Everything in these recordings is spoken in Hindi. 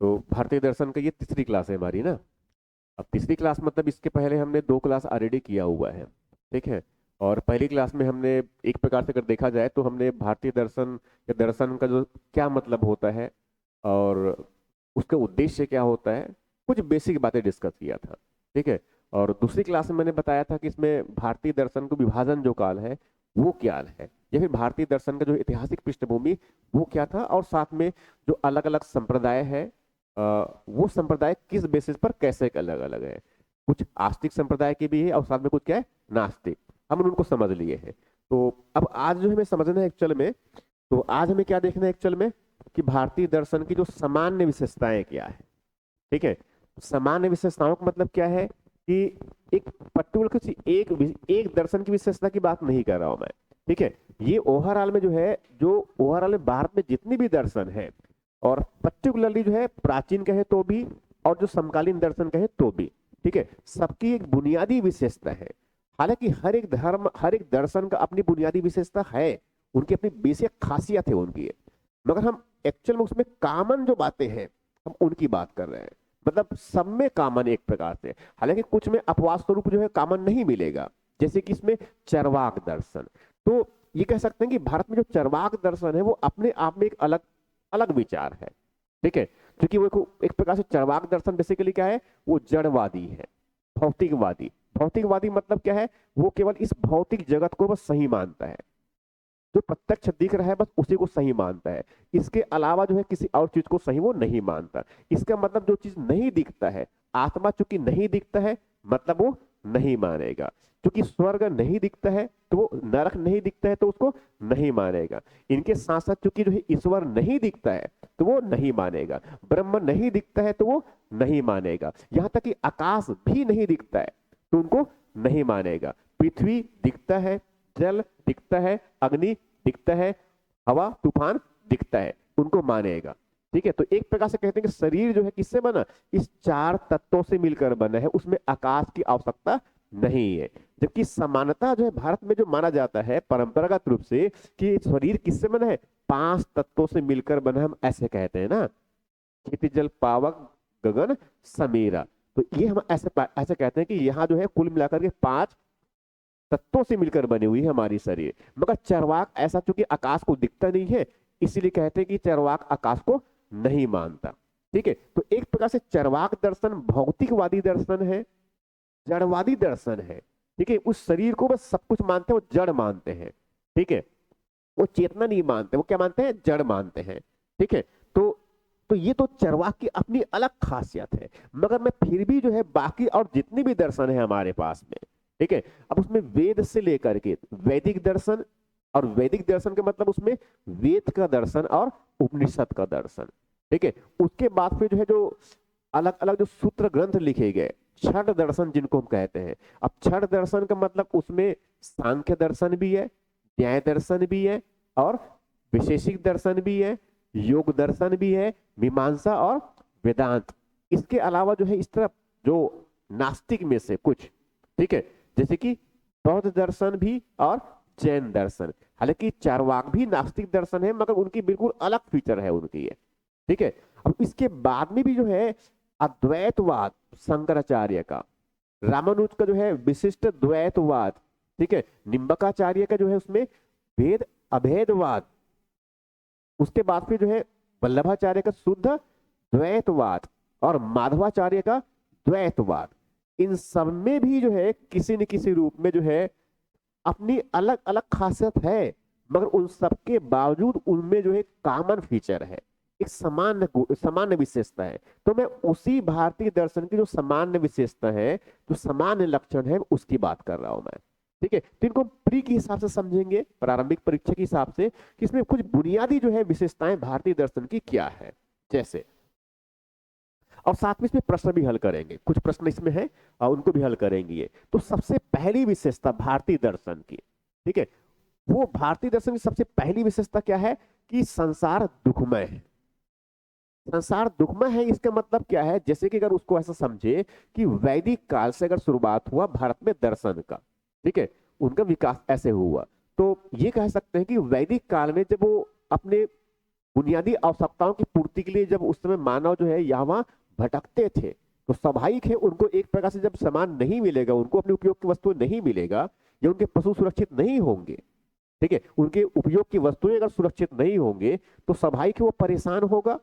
तो भारतीय दर्शन का ये तीसरी क्लास है हमारी ना। अब तीसरी क्लास मतलब इसके पहले हमने दो क्लास ऑलरेडी किया हुआ है, ठीक है। और पहली क्लास में हमने एक प्रकार से अगर देखा जाए तो हमने भारतीय दर्शन या दर्शन का जो क्या मतलब होता है और उसका उद्देश्य क्या होता है, कुछ बेसिक बातें डिस्कस किया था, ठीक है। और दूसरी क्लास में मैंने बताया था कि इसमें भारतीय दर्शन को विभाजन जो काल है वो क्या है, या फिर भारतीय दर्शन का जो ऐतिहासिक पृष्ठभूमि वो क्या था, और साथ में जो अलग अलग संप्रदाय है वो संप्रदाय किस बेसिस पर कैसे अलग अलग है। कुछ आस्तिक संप्रदाय के भी है और साथ में कुछ क्या है, नास्तिक। हम उनको समझ लिए हैं। तो अब आज जो हमें समझना है एक्चुअल में, तो आज हमें क्या देखना है एक्चुअल में, कि भारतीय दर्शन की जो सामान्य विशेषताएं क्या है, ठीक है। सामान्य विशेषताओं का मतलब क्या है कि एक पर्टिकुलर किसी एक दर्शन की विशेषता की बात नहीं कर रहा हूं मैं, ठीक है। ये ओवरऑल में जो है, जो ओवरऑल में भारत में जितनी भी दर्शन है, और पर्टिकुलरली जो है प्राचीन कहे तो भी और जो समकालीन दर्शन कहे तो भी, ठीक है, सबकी एक बुनियादी विशेषता है। हालांकि हर एक धर्म हर एक दर्शन का अपनी बुनियादी विशेषता है, उनकी अपनी बेसिक खासियत है उनकी, मगर हम एक्चुअल में उसमें कॉमन जो बातें हैं हम उनकी बात कर रहे हैं। मतलब सब में कॉमन एक प्रकार से, हालांकि कुछ में अपवाद स्वरूप जो है कॉमन नहीं मिलेगा, जैसे कि इसमें चरवाक दर्शन। तो ये कह सकते हैं कि भारत में जो चरवाक दर्शन है वो अपने आप में एक अलग अलग विचार है, ठीक है। क्योंकि वो एक प्रकार से चरवाक दर्शन बेसिकली क्या है, वो जड़वादी है, भौतिकवादी। भौतिकवादी मतलब क्या है, वो केवल इस भौतिक जगत को बस सही मानता है, जो प्रत्यक्ष दिख रहा है बस उसी को सही मानता है, इसके अलावा जो है किसी और चीज को सही वो नहीं मानता। इसका मतलब जो चीज नहीं दिखता है, आत्मा चूंकि नहीं दिखता है मतलब वो नहीं मानेगा। क्योंकि स्वर्ग नहीं दिखता है तो वो, नरक नहीं दिखता है तो उसको नहीं मानेगा। इनके साथ साथ चूंकि जो है ईश्वर नहीं दिखता है तो वो नहीं मानेगा, ब्रह्म नहीं दिखता है तो वो नहीं मानेगा, यहां तक कि आकाश भी नहीं दिखता है तो उनको नहीं मानेगा। पृथ्वी दिखता है, जल दिखता है, अग्नि दिखता है, हवा तूफान दिखता है, उनको मानेगा, ठीक है। तो एक प्रकार से कहते हैं कि शरीर जो है किससे बना, इस चार तत्वों से मिलकर बना है, उसमें आकाश की आवश्यकता नहीं है। जबकि समानता जो है भारत में जो माना जाता है परंपरागत रूप से, कि शरीर किससे बना है, पांच तत्वों से मिलकर बना है, हम ऐसे कहते हैं ना, क्षितिज जल पावक गगन समीरा। तो ये हम ऐसे ऐसे कहते हैं कि यहाँ जो है कुल मिलाकर के पांच तत्वों से मिलकर बनी हुई है हमारी शरीर। मगर चरवाक ऐसा, चूंकि आकाश को दिखता नहीं है, इसीलिए कहते हैं कि चरवाक आकाश को नहीं मानता, ठीक है। तो एक प्रकार से चरवाक दर्शन भौतिकवादी दर्शन है, जड़वादी दर्शन है, ठीक है। उस शरीर को बस सब कुछ मानते हैं, वो जड़ मानते हैं, ठीक है। वो चेतना नहीं मानते, वो क्या मानते हैं, जड़ मानते हैं, ठीक है। तो ये तो चरवाक की अपनी अलग खासियत है। मगर मैं फिर भी जो है बाकी और जितने भी दर्शन है हमारे पास में, ठीक है, अब उसमें वेद से लेकर के वैदिक दर्शन, और वैदिक दर्शन के मतलब उसमें वेद का दर्शन और उपनिषद का दर्शन, ठीक है। उसके बाद फिर जो है जो अलग अलग जो सूत्र ग्रंथ लिखे गए, छठ दर्शन जिनको हम कहते हैं। अब छठ दर्शन का मतलब उसमें सांख्य दर्शन भी है, न्याय दर्शन भी है, और विशेषिक दर्शन भी है, योग दर्शन भी है, मीमांसा और वेदांत। इसके अलावा जो है इस तरफ जो नास्तिक में से कुछ, ठीक है, जैसे कि बौद्ध दर्शन भी और जैन दर्शन। हालांकि चारवाक भी नास्तिक दर्शन है, मगर उनकी बिल्कुल अलग फीचर है उनकी है, ठीक है। अब इसके बाद में भी जो है अद्वैतवाद शंकराचार्य का, रामानुज का जो है विशिष्ट द्वैतवाद, ठीक है, निम्बकाचार्य का जो है उसमें भेद अभेदवाद, उसके बाद फिर जो है वल्लभाचार्य का शुद्ध द्वैतवाद, और माधवाचार्य का द्वैतवाद। इन सब में भी जो है किसी न किसी रूप में जो है अपनी अलग अलग खासियत है, मगर उन सब के बावजूद उनमें जो है कॉमन फीचर है, एक सामान्य विशेषता है। तो मैं उसी भारतीय दर्शन की जो सामान्य विशेषता है, जो सामान्य लक्षण है, उसकी बात कर रहा हूं मैं, ठीक है। तो इनको प्री के हिसाब से समझेंगे, प्रारंभिक परीक्षा के हिसाब से, कि इसमें कुछ बुनियादी जो है विशेषताएं भारतीय दर्शन की क्या है, जैसे, और साथ में इसमें प्रश्न भी हल करेंगे, कुछ प्रश्न इसमें है और उनको भी हल करेंगे। तो सबसे पहली विशेषता भारतीय दर्शन की, ठीक है, वो भारतीय दर्शन की सबसे पहली विशेषता क्या है, कि संसार दुखमय है। संसार दुखमय है इसका मतलब क्या है, जैसे कि अगर उसको ऐसा समझे कि वैदिक काल से अगर शुरुआत हुआ भारत में दर्शन का, ठीक है, उनका विकास ऐसे हुआ, तो ये कह सकते हैं कि वैदिक काल में जब वो अपने बुनियादी आवश्यकताओं की पूर्ति के लिए जब उस समय मानव जो है यहाँ वहाँ भटकते थे, तो स्वाभाविक है उनको एक प्रकार से जब सामान नहीं मिलेगा, उनको अपने उपयोग की वस्तु नहीं मिलेगा, या उनके पशु सुरक्षित नहीं होंगे, ठीक है, उनके उपयोग की वस्तुएं अगर सुरक्षित नहीं होंगे तो स्वाभाविक है वो परेशान होगा,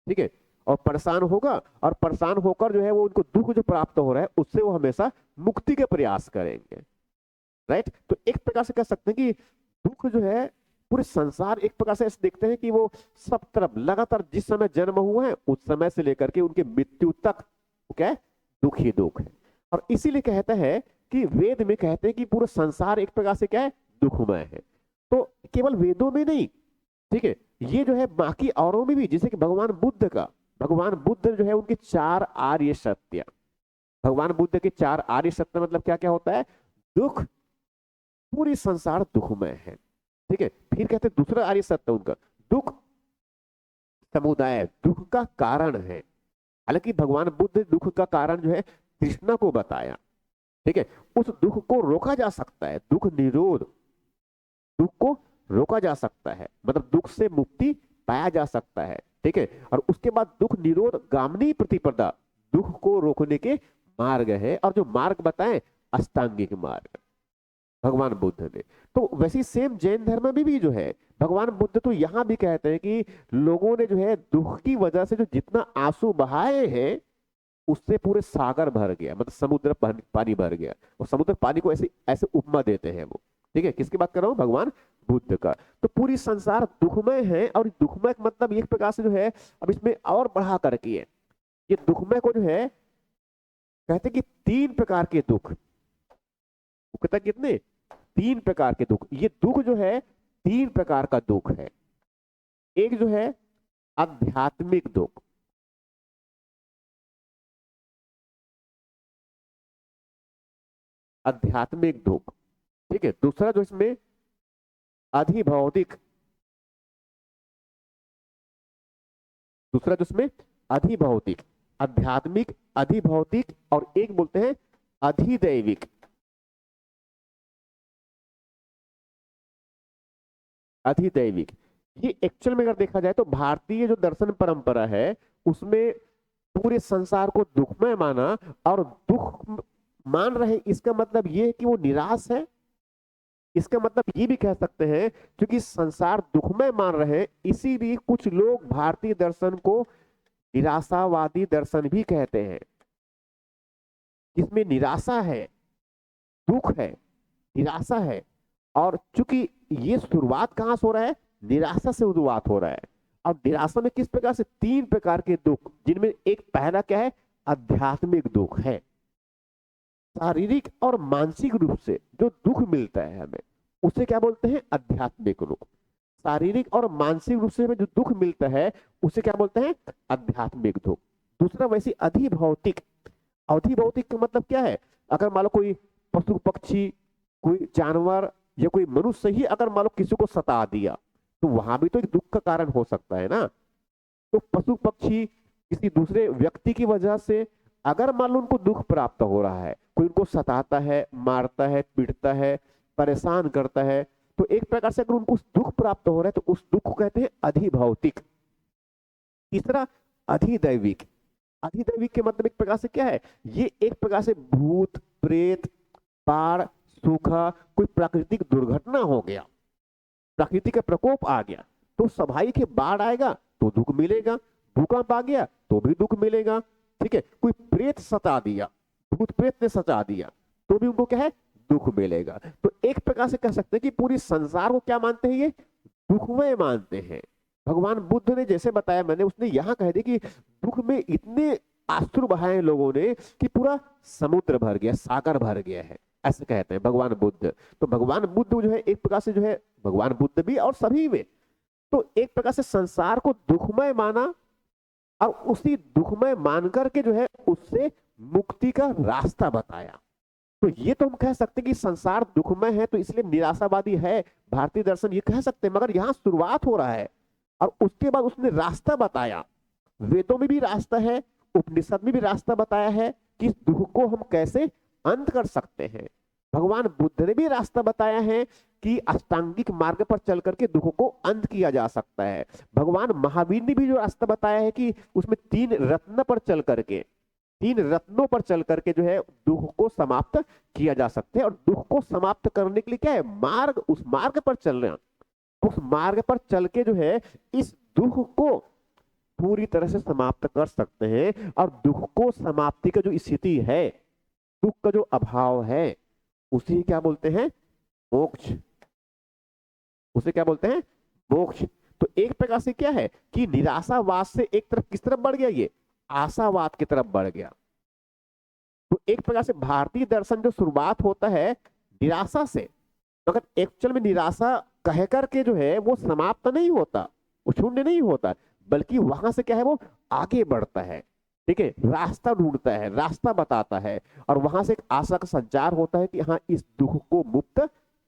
ठीक है, और परेशान होगा, और परेशान होकर जो है वो उनको दुख जो प्राप्त हो रहा है उससे वो हमेशा मुक्ति के प्रयास करेंगे, राइट। तो एक प्रकार से कह सकते हैं कि दुख जो है पूरे संसार एक प्रकार से ऐसे देखते हैं कि वो सब तरफ लगातार जिस समय जन्म हुआ है उस समय से लेकर के उनके मृत्यु तक क्या है, दुख ही दुख है। और इसीलिए कहता है कि वेद में कहते हैं कि पूरा संसार एक प्रकार से क्या है, दुखमय है। तो केवल वेदों में नहीं, ठीक है, ये जो है बाकी औरों में भी, जैसे कि भगवान बुद्ध जो है उनके 4 आर्य सत्य, भगवान बुद्ध के 4 आर्य सत्य मतलब क्या क्या होता है, दुख, पूरी संसार दुखमय है, ठीक है। फिर कहते हैं दूसरा आर्य सत्य उनका, दुख समुदाय दुख का कारण है। हालांकि भगवान बुद्ध दुख का कारण जो है कृष्णा को बताया, ठीक है, उस दुख को रोका जा सकता है, दुख निरोध, दुख को रोका जा सकता है, मतलब दुख से मुक्ति पाया जा सकता है, ठीक है। और उसके बाद दुख निरोध गामिनी प्रतिपदा दुख को रोकने के मार्ग है, और जो मार्ग बताएं अष्टांगिक मार्ग भगवान बुद्ध ने। तो वैसे सेम जैन धर्म में भी जो है भगवान बुद्ध तो यहाँ भी कहते हैं कि लोगों ने जो है दुख की वजह से जो जितना आंसू बहाए हैं उससे पूरे सागर भर गया, मतलब समुद्र पानी भर गया। और समुद्र पानी को ऐसे ऐसे उपमा देते हैं वो, ठीक है, किसकी बात कर रहा हूँ, भगवान बुद्ध का। तो पूरी संसार दुखमय है, और दुखमय का मतलब एक प्रकार से जो है, अब इसमें और बढ़ा करके है, ये दुखमय को जो है कहते कि 3 प्रकार के दुख, कहता कितने, 3 प्रकार के दुख। ये दुख जो है 3 प्रकार का दुख है। एक जो है आध्यात्मिक दुख, आध्यात्मिक दुख, ठीक है। दूसरा जो इसमें अधिभौतिक, दूसरा जो इसमें अधिभौतिक, आध्यात्मिक, अधिभौतिक, और एक बोलते हैं अधिदैविक, अधिदैविक। ये एक्चुअल में अगर देखा जाए तो भारतीय जो दर्शन परंपरा है उसमें पूरे संसार को दुखमय माना, और दुख मान रहे इसका मतलब ये है कि वो निराश है। इसका मतलब ये भी कह सकते हैं क्योंकि संसार दुखमय मान रहे हैं इसीलिए कुछ लोग भारतीय दर्शन को निराशावादी दर्शन भी कहते हैं। इसमें निराशा है, दुख है, निराशा है, और चूंकि ये शुरुआत कहां से हो रहा है, निराशा से शुरुआत हो रहा है। और निराशा में किस प्रकार से 3 प्रकार के दुख, जिनमें एक पहला क्या है, आध्यात्मिक दुख है। शारीरिक और मानसिक रूप से जो दुख मिलता है हमें उसे क्या बोलते हैं, आध्यात्मिक दुख। शारीरिक और मानसिक रूप से हमें जो दुख मिलता है उसे क्या बोलते हैं, आध्यात्मिक दुख। दूसरा वैसे अधिभौतिक, अधिभौतिक का मतलब क्या है, अगर मान लो कोई पशु पक्षी, कोई जानवर या कोई मनुष्य ही अगर मान लो किसी को सता दिया तो वहां भी तो एक दुख का कारण हो सकता है ना। तो पशु पक्षी किसी दूसरे व्यक्ति की वजह से अगर मान लो उनको दुख प्राप्त हो रहा है, कोई उनको सताता है, मारता है, पीटता है, परेशान करता है, तो एक प्रकार से अगर उनको दुख प्राप्त हो रहा है तो उस दुख को कहते हैं अधिभौतिक। तीसरा अधिदैविक, अधिदैविक के मतलब एक प्रकार से क्या है, ये एक प्रकार से भूत प्रेत, बाढ़, सूखा, कोई प्राकृतिक दुर्घटना हो गया, प्राकृतिक का प्रकोप आ गया तो स्वाभाविक है बाढ़ आएगा तो दुख मिलेगा, भूकंप आ गया तो भी दुख मिलेगा, ठीक है। कोई प्रेत सता दिया, भूत प्रेत ने सता दिया तो भी उनको क्या है, दुख मिलेगा। तो एक प्रकार से कह सकते हैं कि पूरी संसार को क्या मानते हैं, ये दुखमय मानते हैं। भगवान बुद्ध ने जैसे बताया मैंने, उसने यहां कह दिया कि दुख में इतने अश्रु बहाए लोगों ने कि पूरा समुद्र भर गया, सागर भर गया है, ऐसे कहते हैं भगवान बुद्ध। तो भगवान बुद्ध जो है एक प्रकार से जो है, भगवान बुद्ध भी और सभी में तो एक प्रकार से संसार को दुखमय माना, और उसी दुखमय मान करके जो है उससे मुक्ति का रास्ता बताया। तो ये तो हम कह सकते हैं कि संसार दुखमय है तो इसलिए निराशावादी है भारतीय दर्शन, ये कह सकते हैं। मगर यहाँ शुरुआत हो रहा है और उसके बाद उसने रास्ता बताया, वेदों में भी रास्ता है, उपनिषद में भी रास्ता बताया है कि इस दुख को हम कैसे अंत कर सकते हैं। भगवान बुद्ध ने भी रास्ता बताया है कि अष्टांगिक मार्ग पर चल करके दुख को अंत किया जा सकता है। भगवान महावीर ने भी जो रास्ता बताया है कि उसमें तीन रत्न पर चल करके, तीन रत्नों पर चल करके जो है दुख को समाप्त किया जा सकता है। और दुख को समाप्त करने के लिए क्या है, मार्ग, उस मार्ग पर चल रहे हैं, उस मार्ग पर चल के जो है इस दुख को पूरी तरह से समाप्त कर सकते हैं। और दुख को समाप्ति का जो स्थिति है, दुख का जो अभाव है, उसी क्या बोलते हैं, मोक्ष। उसे क्या बोलते हैं, मोक्ष। तो एक प्रकार से क्या है कि निराशावाद से एक तरफ किस तरफ बढ़ गया, ये आशावाद की तरफ बढ़ गया। तो एक प्रकार से भारतीय दर्शन जो शुरुआत होता है निराशा से, मगर एक्चुअल में निराशा कह करके जो है वो समाप्त नहीं होता, वो शून्य नहीं होता, बल्कि वहां से क्या है वो आगे बढ़ता है। ठीक है, रास्ता ढूंढता है, रास्ता बताता है, और वहां से एक आशा का संचार होता है कि हाँ इस दुख को मुक्त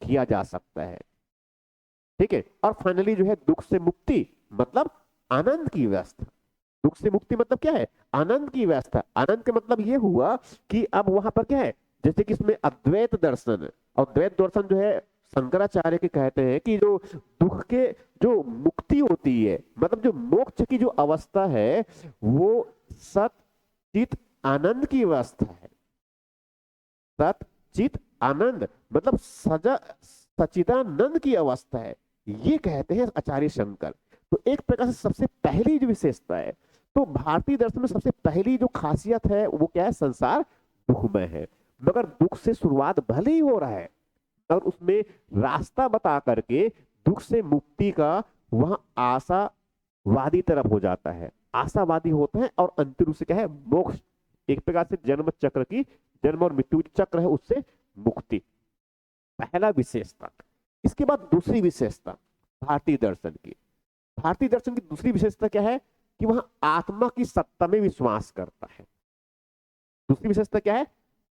किया जा सकता है। ठीक है, और फाइनली जो है दुख से मुक्ति मतलब आनंद की व्यवस्था। दुख से मुक्ति मतलब क्या है, आनंद की व्यवस्था। आनंद का मतलब ये हुआ कि अब वहां पर क्या है, जैसे कि इसमें अद्वैत दर्शन, और द्वैत दर्शन जो है शंकराचार्य के कहते हैं कि जो दुख के जो मुक्ति होती है, मतलब जो मोक्ष की जो अवस्था है, वो सत चित आनंद की अवस्था है। सत चित आनंद मतलब सजा सचिदानंद की अवस्था है, ये कहते हैं आचार्य शंकर। तो एक प्रकार से सबसे पहली जो विशेषता है, तो भारतीय दर्शन में सबसे पहली जो खासियत है वो क्या है, संसार दुखमय है। मगर दुख से शुरुआत भले ही हो रहा है, और उसमें रास्ता बता करके दुख से मुक्ति का वह आशावादी तरफ हो जाता है, आशावादी होता है, और अंतिम रूप से क्या है, मोक्ष। एक प्रकार से जन्म चक्र की, जन्म और मृत्यु चक्र है, उससे मुक्ति, पहला विशेषता। इसके बाद दूसरी विशेषता भारतीय दर्शन की, भारतीय दर्शन की दूसरी विशेषता क्या है कि वह आत्मा की सत्ता में विश्वास करता है। दूसरी विशेषता क्या है,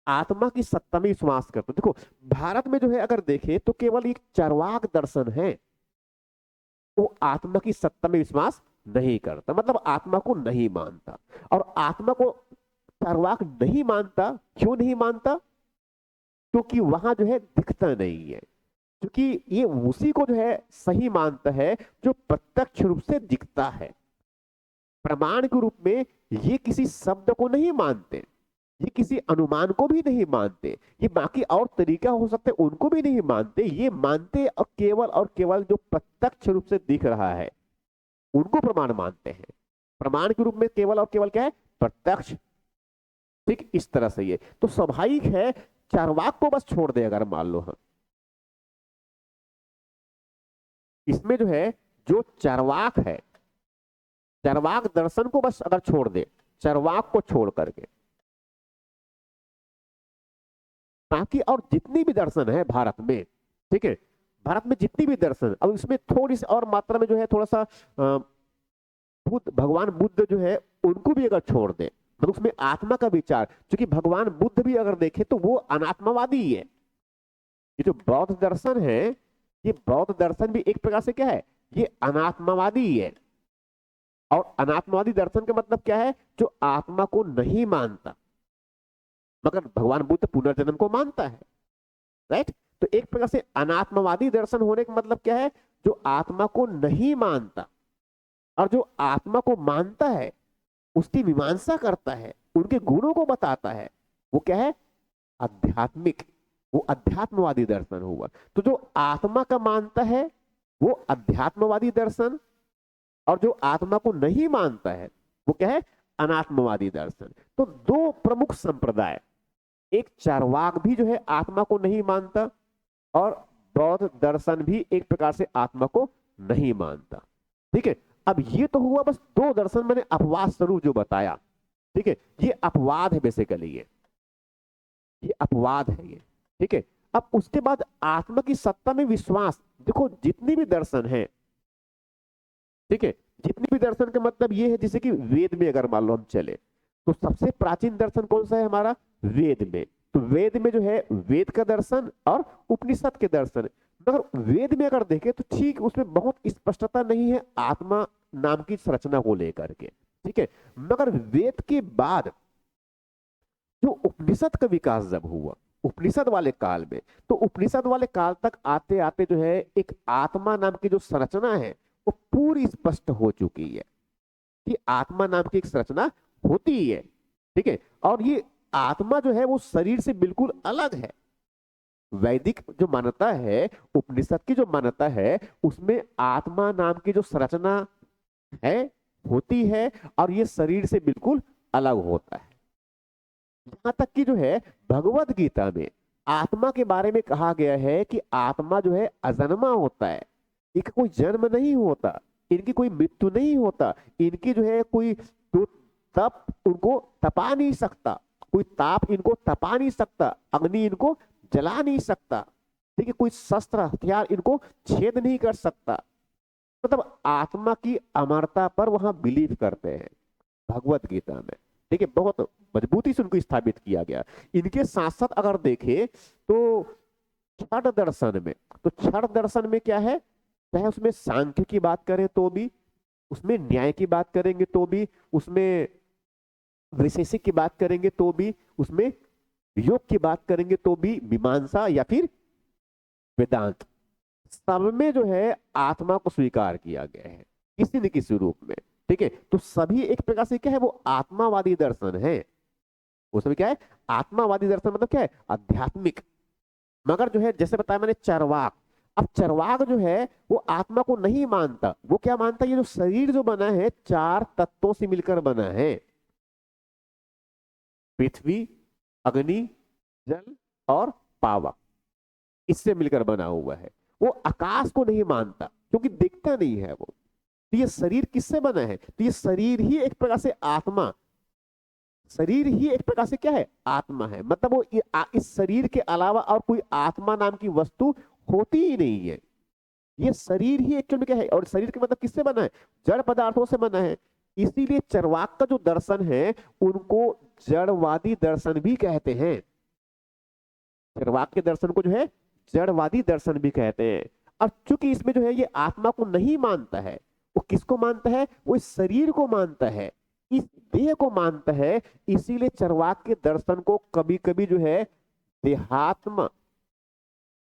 आत्मा की सत्ता में विश्वास करता है। देखो भारत में जो है अगर देखें तो केवल एक चरवाक दर्शन है, वो आत्मा की सत्ता में विश्वास नहीं करता, मतलब आत्मा को नहीं मानता। और आत्मा को चरवाक नहीं मानता, क्यों नहीं मानता, क्योंकि वहां जो है दिखता नहीं है। क्योंकि ये उसी को जो है सही मानता है जो प्रत्यक्ष रूप से दिखता है। प्रमाण के रूप में ये किसी शब्द को नहीं मानते, ये किसी अनुमान को भी नहीं मानते, ये बाकी और तरीका हो सकते हैं उनको भी नहीं मानते, ये मानते और केवल जो प्रत्यक्ष रूप से दिख रहा है उनको प्रमाण मानते हैं। प्रमाण के रूप में केवल और केवल क्या है, प्रत्यक्ष। ठीक इस तरह से ये तो स्वाभाविक है, चारवाक को बस छोड़ दे अगर मान लो हम, इसमें जो है जो चरवाक है, चरवाक दर्शन को बस अगर छोड़ दे, चरवाक को छोड़ करके, बाकी और जितनी भी दर्शन है भारत में, ठीक है, भारत में जितनी भी दर्शन, अब इसमें थोड़ी सी और मात्रा में जो है थोड़ा सा बुद्ध, भगवान बुद्ध जो है उनको भी अगर छोड़ दे, मतलब उसमें आत्मा का विचार, क्योंकि भगवान बुद्ध भी अगर देखे तो वो अनात्मवादी ही है। ये जो बौद्ध दर्शन है, ये बौद्ध दर्शन भी एक प्रकार से क्या है, ये अनात्मवादी ही है। और अनात्मवादी दर्शन का मतलब क्या है, जो आत्मा को नहीं मानता, मगर भगवान बुद्ध पुनर्जन्म को मानता है, राइट। तो एक प्रकार से अनात्मवादी दर्शन होने का मतलब क्या है, जो आत्मा को नहीं मानता, और जो आत्मा को मानता है उसकी मीमांसा करता है, उनके गुणों को बताता है, वो क्या है, आध्यात्मिक, वो अध्यात्मवादी दर्शन हुआ। तो जो आत्मा का मानता है वो अध्यात्मवादी दर्शन, और जो आत्मा को नहीं मानता है वो क्या है, अनात्मवादी दर्शन। तो दो प्रमुख संप्रदाय, एक चारवाक भी जो है आत्मा को नहीं मानता, और बौद्ध दर्शन भी एक प्रकार से आत्मा को नहीं मानता। ठीक है, अब ये तो हुआ बस दो दर्शन, मैंने अपवाद स्वरूप जो बताया, ठीक है, ये अपवाद है बेसिकली, ये अपवाद है ये। ठीक है, अब उसके बाद आत्मा की सत्ता में विश्वास। देखो जितनी भी दर्शन है, ठीक है, जितनी भी दर्शन का मतलब ये है, जैसे कि वेद में अगर मान लो हम चले तो सबसे प्राचीन दर्शन कौन सा है हमारा, वेद में। तो वेद में जो है वेद का दर्शन और उपनिषद के दर्शन, मगर वेद में अगर देखें तो ठीक उसमें बहुत स्पष्टता नहीं है आत्मा नाम की संरचना को लेकर के, ठीक है। मगर वेद के बाद जो उपनिषद का विकास जब हुआ, उपनिषद वाले काल में। तो उपनिषद वाले काल तक आते आते जो है एक आत्मा नाम की जो संरचना है वो पूरी स्पष्ट हो चुकी है कि आत्मा नाम की एक संरचना होती ही है। ठीक है, और ये आत्मा जो है वो शरीर से बिल्कुल अलग है। वैदिक जो मान्यता है, उपनिषद की जो मान्यता है, उसमें आत्मा नाम की जो संरचना है, होती है, और ये शरीर से बिल्कुल अलग होता है। यहां तक कि जो है भगवत गीता में आत्मा के बारे में कहा गया है कि आत्मा जो है अजन्मा होता है, इनका कोई जन्म नहीं होता, इनकी कोई मृत्यु नहीं होता, इनकी जो है कोई तो तप उनको तपा नहीं सकता, कोई ताप इनको तपा नहीं सकता, अग्नि इनको जला नहीं सकता, ठीक है, कोई शस्त्र हथियार इनको छेद नहीं कर सकता। मतलब आत्मा की अमरता पर वहां बिलीव करते हैं भगवत गीता में। ठीक है, बहुत मजबूती से उनको स्थापित किया गया। इनके साथ साथ अगर देखें तो छठ दर्शन में, तो छठ दर्शन में क्या है, चाहे उसमें सांख्य की बात करें तो भी, उसमें न्याय की बात करेंगे तो भी, उसमें वैशेषिक की बात करेंगे तो भी, उसमें योग की बात करेंगे तो भी, मीमांसा या फिर वेदांत, सब में जो है आत्मा को स्वीकार किया गया है किसी न किसी रूप में। ठीक है, तो सभी एक प्रकार से क्या है, वो आत्मावादी दर्शन है। वो सभी क्या है, आत्मावादी दर्शन, मतलब क्या है, आध्यात्मिक। मगर जो है जैसे बताया मैंने चरवाक, अब चरवाक जो है वो आत्मा को नहीं मानता। वो क्या मानता है, ये जो शरीर जो बना है चार तत्वों से मिलकर बना है, पृथ्वी, अग्नि, जल और पावक, इससे मिलकर बना हुआ है। वो आकाश को नहीं मानता क्योंकि दिखता नहीं है वो। तो ये शरीर किससे बना है, तो ये शरीर ही एक प्रकार से आत्मा, शरीर ही एक प्रकार से क्या है, आत्मा है। मतलब वो इस शरीर के अलावा और कोई आत्मा नाम की वस्तु होती ही नहीं है। ये शरीर ही एक्चुअल में क्या है, और शरीर के मतलब किससे बना है, जड़ पदार्थों से बना है। इसीलिए चरवाक का जो दर्शन है उनको जड़वादी दर्शन भी कहते हैं। चरवाक के दर्शन को जो है जड़वादी दर्शन भी कहते हैं। और चूंकि इसमें जो है ये आत्मा को नहीं मानता है, वो किसको मानता है, वो इस शरीर को मानता है, इस देह को मानता है। इसीलिए चरवाक के दर्शन को कभी कभी जो है देहात्म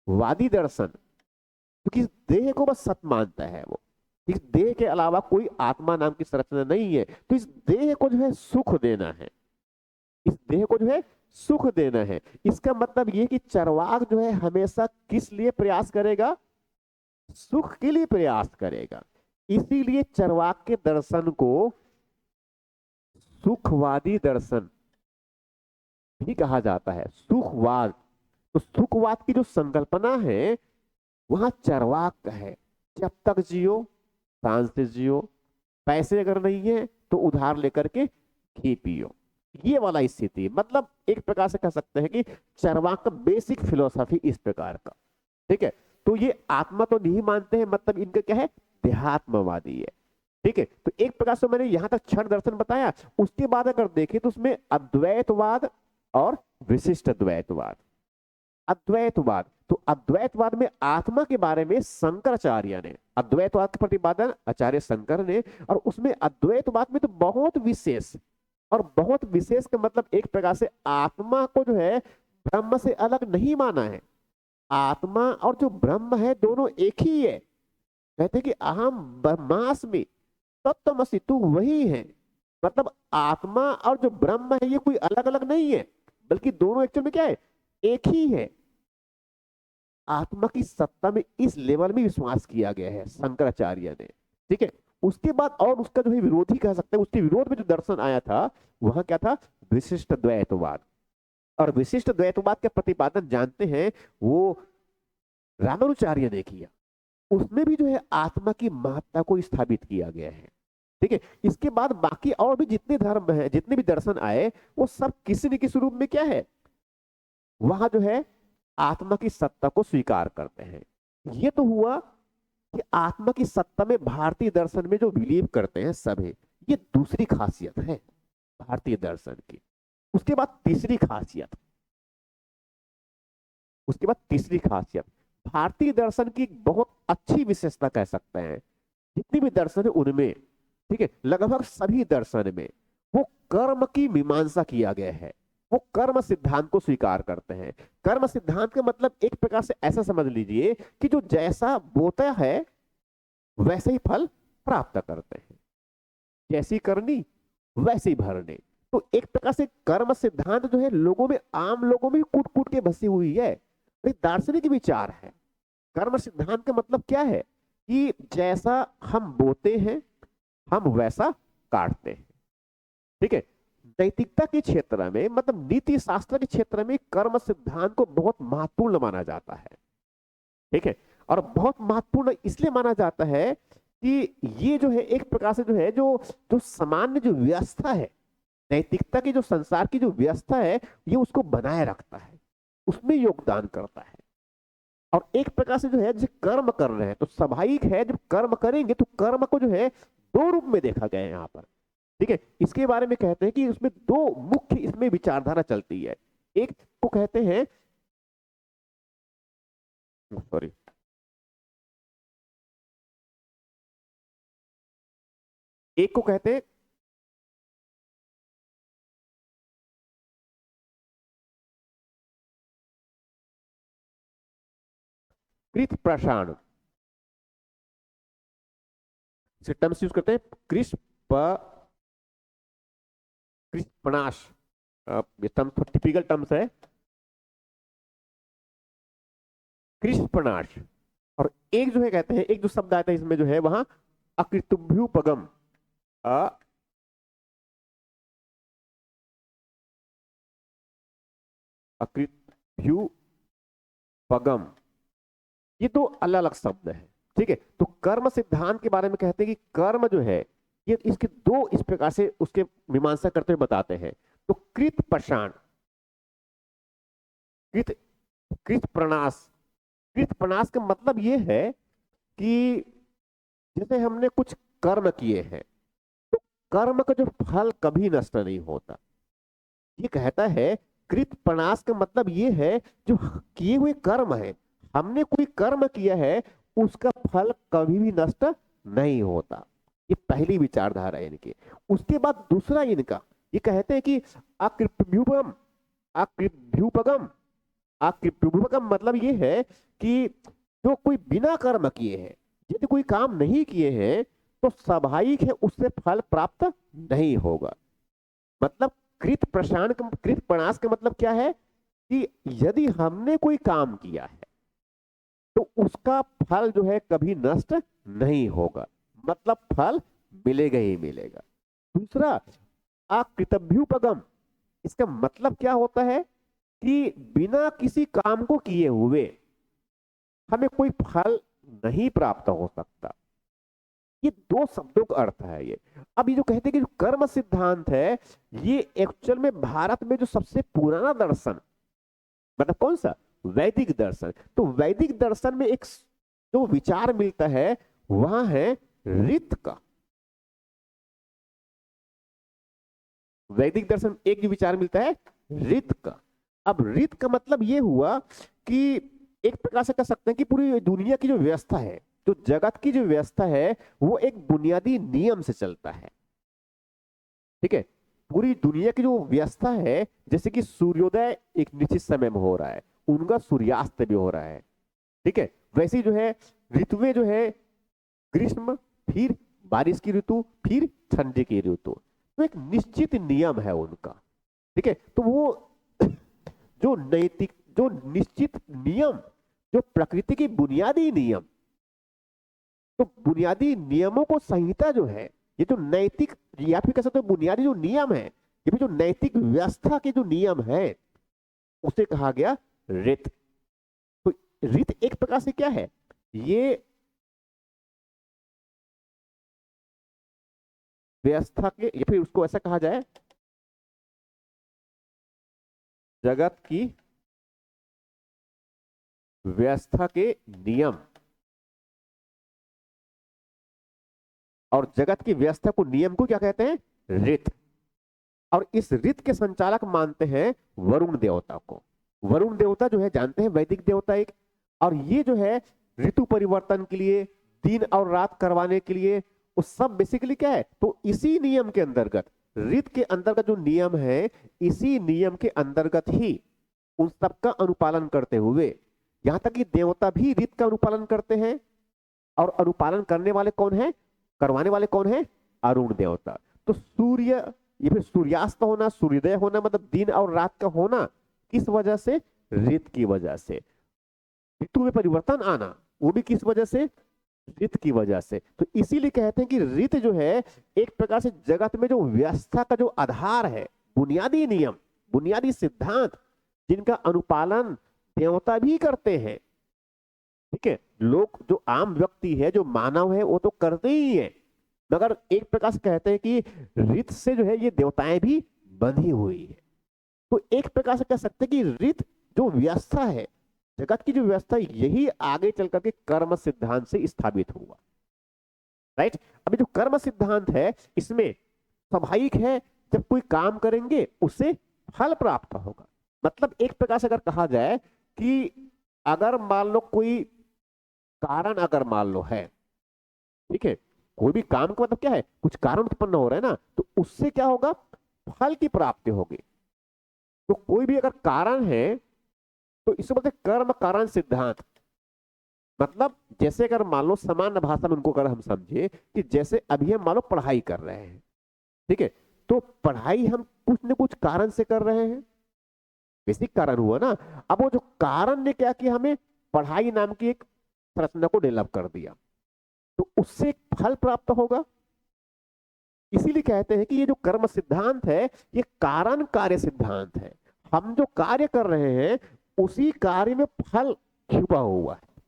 वादी दर्शन, क्योंकि इस देह को बस सत मानता है वो, इस देह के अलावा कोई आत्मा नाम की संरचना नहीं है। तो इस देह को जो है सुख देना है, इस देह को जो है सुख देना है। इसका मतलब ये कि चरवाक जो है हमेशा किस लिए प्रयास करेगा, सुख के लिए प्रयास करेगा। इसीलिए चरवाक के दर्शन को सुखवादी दर्शन भी कहा जाता है, सुखवाद। तो सुखवाद की जो संकल्पना है वहां चरवाक का है, जब तक जियो शान से जियो, पैसे अगर नहीं है तो उधार लेकर के घी पियो, ये वाला स्थिति। मतलब एक प्रकार से कह सकते हैं कि चरवाक का बेसिक फिलोसफी इस प्रकार का। ठीक है, तो ये आत्मा तो नहीं मानते हैं, मतलब इनका क्या है, देहात्मवादी है। ठीक है, तो एक प्रकार से मैंने यहां तक क्षण दर्शन बताया। उसके बाद अगर देखें तो उसमें अद्वैतवाद और विशिष्ट द्वैतवाद। अद्वैतवाद, तो अद्वैतवाद में आत्मा के बारे में शंकराचार्य ने, अद्वैतवाद का प्रतिपादन आचार्य शंकर ने, और उसमें अद्वैतवाद में तो बहुत विशेष, और बहुत विशेष का मतलब एक प्रकार से आत्मा को जो है ब्रह्म से अलग नहीं माना है। आत्मा और जो ब्रह्म है दोनों एक ही है। कहते हैं कि अहम ब्रह्मास्मि तत्त्वमसि, तू वही है। मतलब आत्मा और जो ब्रह्म है ये कोई अलग अलग नहीं है, बल्कि दोनों एक्चुअल में क्या है, एक ही है। आत्मा की सत्ता में इस लेवल में विश्वास किया गया है शंकराचार्य ने। ठीक है, उसके बाद और उसका जो है विरोधी कह सकते हैं, उसके विरोध में जो दर्शन आया था वह क्या था, विशिष्ट द्वैतवाद। और विशिष्ट द्वैतवाद का प्रतिपादन जानते हैं वो रामानुचार्य ने किया। उसमें भी जो है आत्मा की महत्ता को स्थापित किया गया है। ठीक है, इसके बाद बाकी और भी जितने धर्म है, जितने भी दर्शन आए, वो सब किसी न किसी रूप में क्या है, वहां जो है आत्मा की सत्ता को स्वीकार करते हैं। ये तो हुआ कि आत्मा की सत्ता में भारतीय दर्शन में जो बिलीव करते हैं सभी, ये दूसरी खासियत है भारतीय दर्शन की। उसके बाद तीसरी खासियत, उसके बाद तीसरी खासियत भारतीय दर्शन की बहुत अच्छी विशेषता कह सकते हैं। जितनी भी दर्शन है उनमें, ठीक है, लगभग सभी दर्शन में वो कर्म की मीमांसा किया गया है, वो कर्म सिद्धांत को स्वीकार करते हैं। कर्म सिद्धांत का मतलब एक प्रकार से ऐसा समझ लीजिए कि जो जैसा बोता है वैसे ही फल प्राप्त करते हैं, जैसी करनी वैसी भरनी। तो एक प्रकार से कर्म सिद्धांत जो है लोगों में, आम लोगों में कूट कूट के बसी हुई है, एक दार्शनिक विचार है। कर्म सिद्धांत का मतलब क्या है कि जैसा हम बोते हैं हम वैसा काटते हैं। ठीक है, नैतिकता के क्षेत्र में, मतलब नीति शास्त्र के क्षेत्र में कर्म सिद्धांत को बहुत महत्वपूर्ण माना जाता है। ठीक है, और बहुत महत्वपूर्ण इसलिए माना जाता है कि ये जो है एक प्रकार से जो है जो जो सामान्य जो व्यवस्था है, नैतिकता की जो संसार की जो व्यवस्था है, ये उसको बनाए रखता है, उसमें योगदान करता है। और एक प्रकार से जो है जैसे कर्म कर रहे हैं तो स्वाभाविक है जब कर्म करेंगे तो कर्म को जो है दो रूप में देखा गया है यहाँ पर। ठीक है, इसके बारे में कहते हैं कि उसमें दो मुख्य इसमें विचारधारा चलती है। एक को कहते हैं, सॉरी, एक को कहते हैं कृत प्रसारण, टर्म्स यूज करते हैं कृष्णपनाश, ये टर्म टिपिकल टर्म्स है, कृष्णपनाश। और एक जो है कहते हैं, एक जो शब्द आता है इसमें जो है वहां अकृतभ्युपगम, अकृतभ्युपगम, ये दो अलग अलग शब्द है। ठीक है, तो कर्म सिद्धांत के बारे में कहते हैं कि कर्म जो है ये इसके दो इस प्रकार से उसके मीमांसा करते हुए बताते हैं। तो कृत प्रसाण, कृत कृत प्रणाश, कृत प्रणाश का मतलब ये है कि जैसे हमने कुछ कर्म किए हैं तो कर्म का जो फल कभी नष्ट नहीं होता। ये कहता है कृत प्रणाश का मतलब ये है जो किए हुए कर्म है, हमने कोई कर्म किया है उसका फल कभी भी नष्ट नहीं होता। ये पहली विचारधारा है इनकी। उसके बाद दूसरा इनका ये कहते हैं कि अकृभ्युपगम, अकृभ्युपगम, अकृभ्युपगम मतलब ये है कि जो कोई बिना कर्म किए हैं, यदि कोई काम नहीं किए हैं तो स्वाभाविक है उससे फल प्राप्त नहीं होगा। मतलब कृत प्रसारण, कृत प्रणाश का मतलब क्या है कि यदि हमने कोई काम किया है तो उसका फल जो है कभी नष्ट नहीं होगा, मतलब फल मिलेगा ही मिलेगा। दूसरा अकृतभ्युपगम, इसका मतलब क्या होता है कि बिना किसी काम को किए हुए हमें कोई फल नहीं प्राप्त हो सकता। ये दो शब्दों का अर्थ है ये। अब ये जो कहते हैं कि जो कर्म सिद्धांत है ये एक्चुअल में भारत में जो सबसे पुराना दर्शन, मतलब कौन सा, वैदिक दर्शन। तो वैदिक दर्शन में एक जो विचार मिलता है वहां है ऋत का। वैदिक दर्शन एक जो विचार मिलता है ऋत का। अब ऋत का मतलब ये हुआ कि एक प्रकार से कह सकते हैं कि पूरी दुनिया की जो व्यवस्था है, जो जगत की जो व्यवस्था है वो एक बुनियादी नियम से चलता है। ठीक है, पूरी दुनिया की जो व्यवस्था है, जैसे कि सूर्योदय एक निश्चित समय में हो रहा है, उनका सूर्यास्त भी हो रहा है। ठीक है, वैसे ही जो है ऋतुएं जो है ग्रीष्म, फिर बारिश की ऋतु, फिर ठंडी की ऋतु, तो एक निश्चित नियम है उनका। ठीक है, तो वो जो नैतिक, जो निश्चित नियम, जो प्रकृति की बुनियादी नियम, तो बुनियादी नियमों को संहिता जो है, ये जो नैतिक या फिर कह सकते हो बुनियादी जो नियम है, ये भी जो नैतिक व्यवस्था के जो नियम है उसे कहा गया ऋत। तो ऋत एक प्रकार से क्या है, ये व्यवस्था के, या फिर उसको ऐसा कहा जाए जगत की व्यवस्था के नियम, और जगत की व्यवस्था को, नियम को क्या कहते हैं, ऋत। और इस ऋत के संचालक मानते हैं वरुण देवता को। वरुण देवता जो है जानते हैं वैदिक देवता एक, और ये जो है ऋतु परिवर्तन के लिए, दिन और रात करवाने के लिए, वो सब बेसिकली क्या है, तो इसी नियम के अंतर्गत रीत के अंतर्गत जो नियम है, इसी नियम के अंतर्गत ही उन सबका अनुपालन करते हुए, यहां तक कि देवता भी रीत का अनुपालन करते हैं। और अनुपालन करने वाले कौन है, करवाने वाले कौन है, अरुण देवता। तो सूर्य, ये फिर सूर्यास्त होना, सूर्योदय होना, मतलब दिन और रात का होना, किस वजह से, ऋत की वजह से। ऋतु में परिवर्तन आना, वो भी किस वजह से, ऋत की वजह से। तो इसीलिए कहते हैं कि ऋत जो है एक प्रकार से जगत में जो व्यवस्था का जो आधार है, बुनियादी नियम, बुनियादी सिद्धांत, जिनका अनुपालन देवता भी करते हैं। ठीक है, लोग जो आम व्यक्ति है, जो मानव है, वो तो करते ही है, मगर एक प्रकार से कहते हैं कि ऋत से जो है ये देवताएं भी बंधी हुई है। तो एक प्रकार से कह सकते हैं कि ऋत जो व्यवस्था है, जगत की जो व्यवस्था, यही आगे चल करके कर्म सिद्धांत से स्थापित हुआ। राइट। अभी जो कर्म सिद्धांत है, इसमें स्वाभाविक है जब कोई काम करेंगे उससे फल प्राप्त होगा। मतलब एक प्रकार से अगर कहा जाए कि अगर मान लो कोई कारण अगर मान लो है, ठीक है, कोई भी काम का मतलब क्या है, कुछ कारण उत्पन्न हो रहा है ना, तो उससे क्या होगा, फल की प्राप्ति होगी। तो कोई भी अगर कारण है तो इसे बोलते हैं कर्म कारण सिद्धांत। मतलब जैसे अगर मान लो सामान्य भाषा में उनको अगर हम समझे कि जैसे अभी हम मान लो पढ़ाई कर रहे हैं, ठीक है, तो पढ़ाई हम कुछ न कुछ कारण से कर रहे हैं, बेसिक कारण हुआ ना। अब वो जो कारण ने क्या किया, हमें पढ़ाई नाम की एक संरचना को डेवलप कर दिया, तो उससे एक फल प्राप्त होगा। इसीलिए कहते हैं कि ये जो कर्म सिद्धांत है, ये कारण कार्य सिद्धांत है। हम जो कार्य कर रहे हैं उसी कार्य में फल छुपा हुआ है,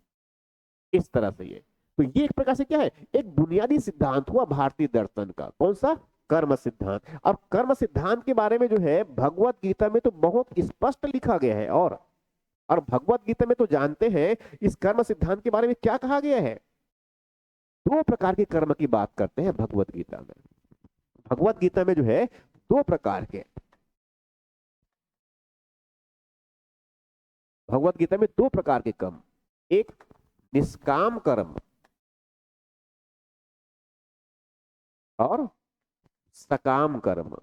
इस तरह से ये। तो ये एक प्रकार से क्या है, एक बुनियादी सिद्धांत हुआ भारतीय दर्शन का। कौन सा, कर्म सिद्धांत। और कर्म सिद्धांत के बारे में जो है भगवत गीता में तो बहुत स्पष्ट लिखा गया है। और भगवत गीता में तो जानते हैं इस कर्म सिद्धांत के बारे में क्या कहा गया है। दो प्रकार के कर्म की बात करते हैं भगवत गीता में। भगवत गीता में जो है दो प्रकार के, भगवत गीता में दो प्रकार के कर्म, एक निष्काम कर्म और सकाम कर्म।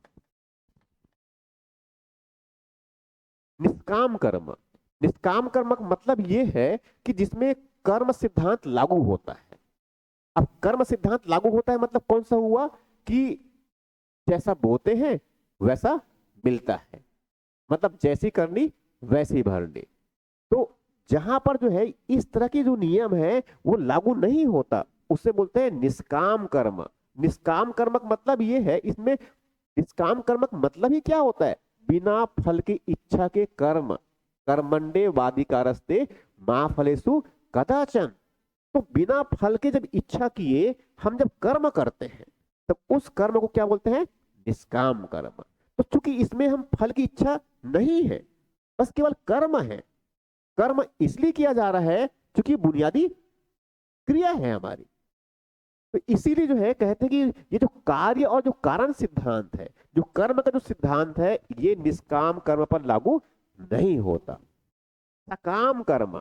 निष्काम कर्म, निष्काम कर्म का मतलब यह है कि जिसमें कर्म सिद्धांत लागू होता है। अब कर्म सिद्धांत लागू होता है मतलब कौन सा हुआ कि जैसा बोते हैं वैसा मिलता है, मतलब जैसी करनी वैसी भरनी। तो जहां पर जो है इस तरह के जो नियम है वो लागू नहीं होता, उसे बोलते हैं निष्काम कर्म। निष्काम कर्म का मतलब ये है, इसमें निष्काम कर्म का मतलब ही क्या होता है, बिना फल की इच्छा के कर्म। कर्मंडे वादिकारस्ते मां फलेषु कदाचन। तो बिना फल के जब इच्छा किए हम जब कर्म करते हैं तब उस कर्म को क्या बोलते हैं, निष्काम कर्म। तो चूंकि इसमें हम फल की इच्छा नहीं है, बस केवल कर्म है। कर्म इसलिए किया जा रहा है क्योंकि बुनियादी क्रिया है हमारी। तो इसीलिए जो है कहते हैं कि ये जो कार्य और जो कारण सिद्धांत है, जो कर्म का जो सिद्धांत है, ये निष्काम कर्म पर लागू नहीं होता। सकाम कर्म,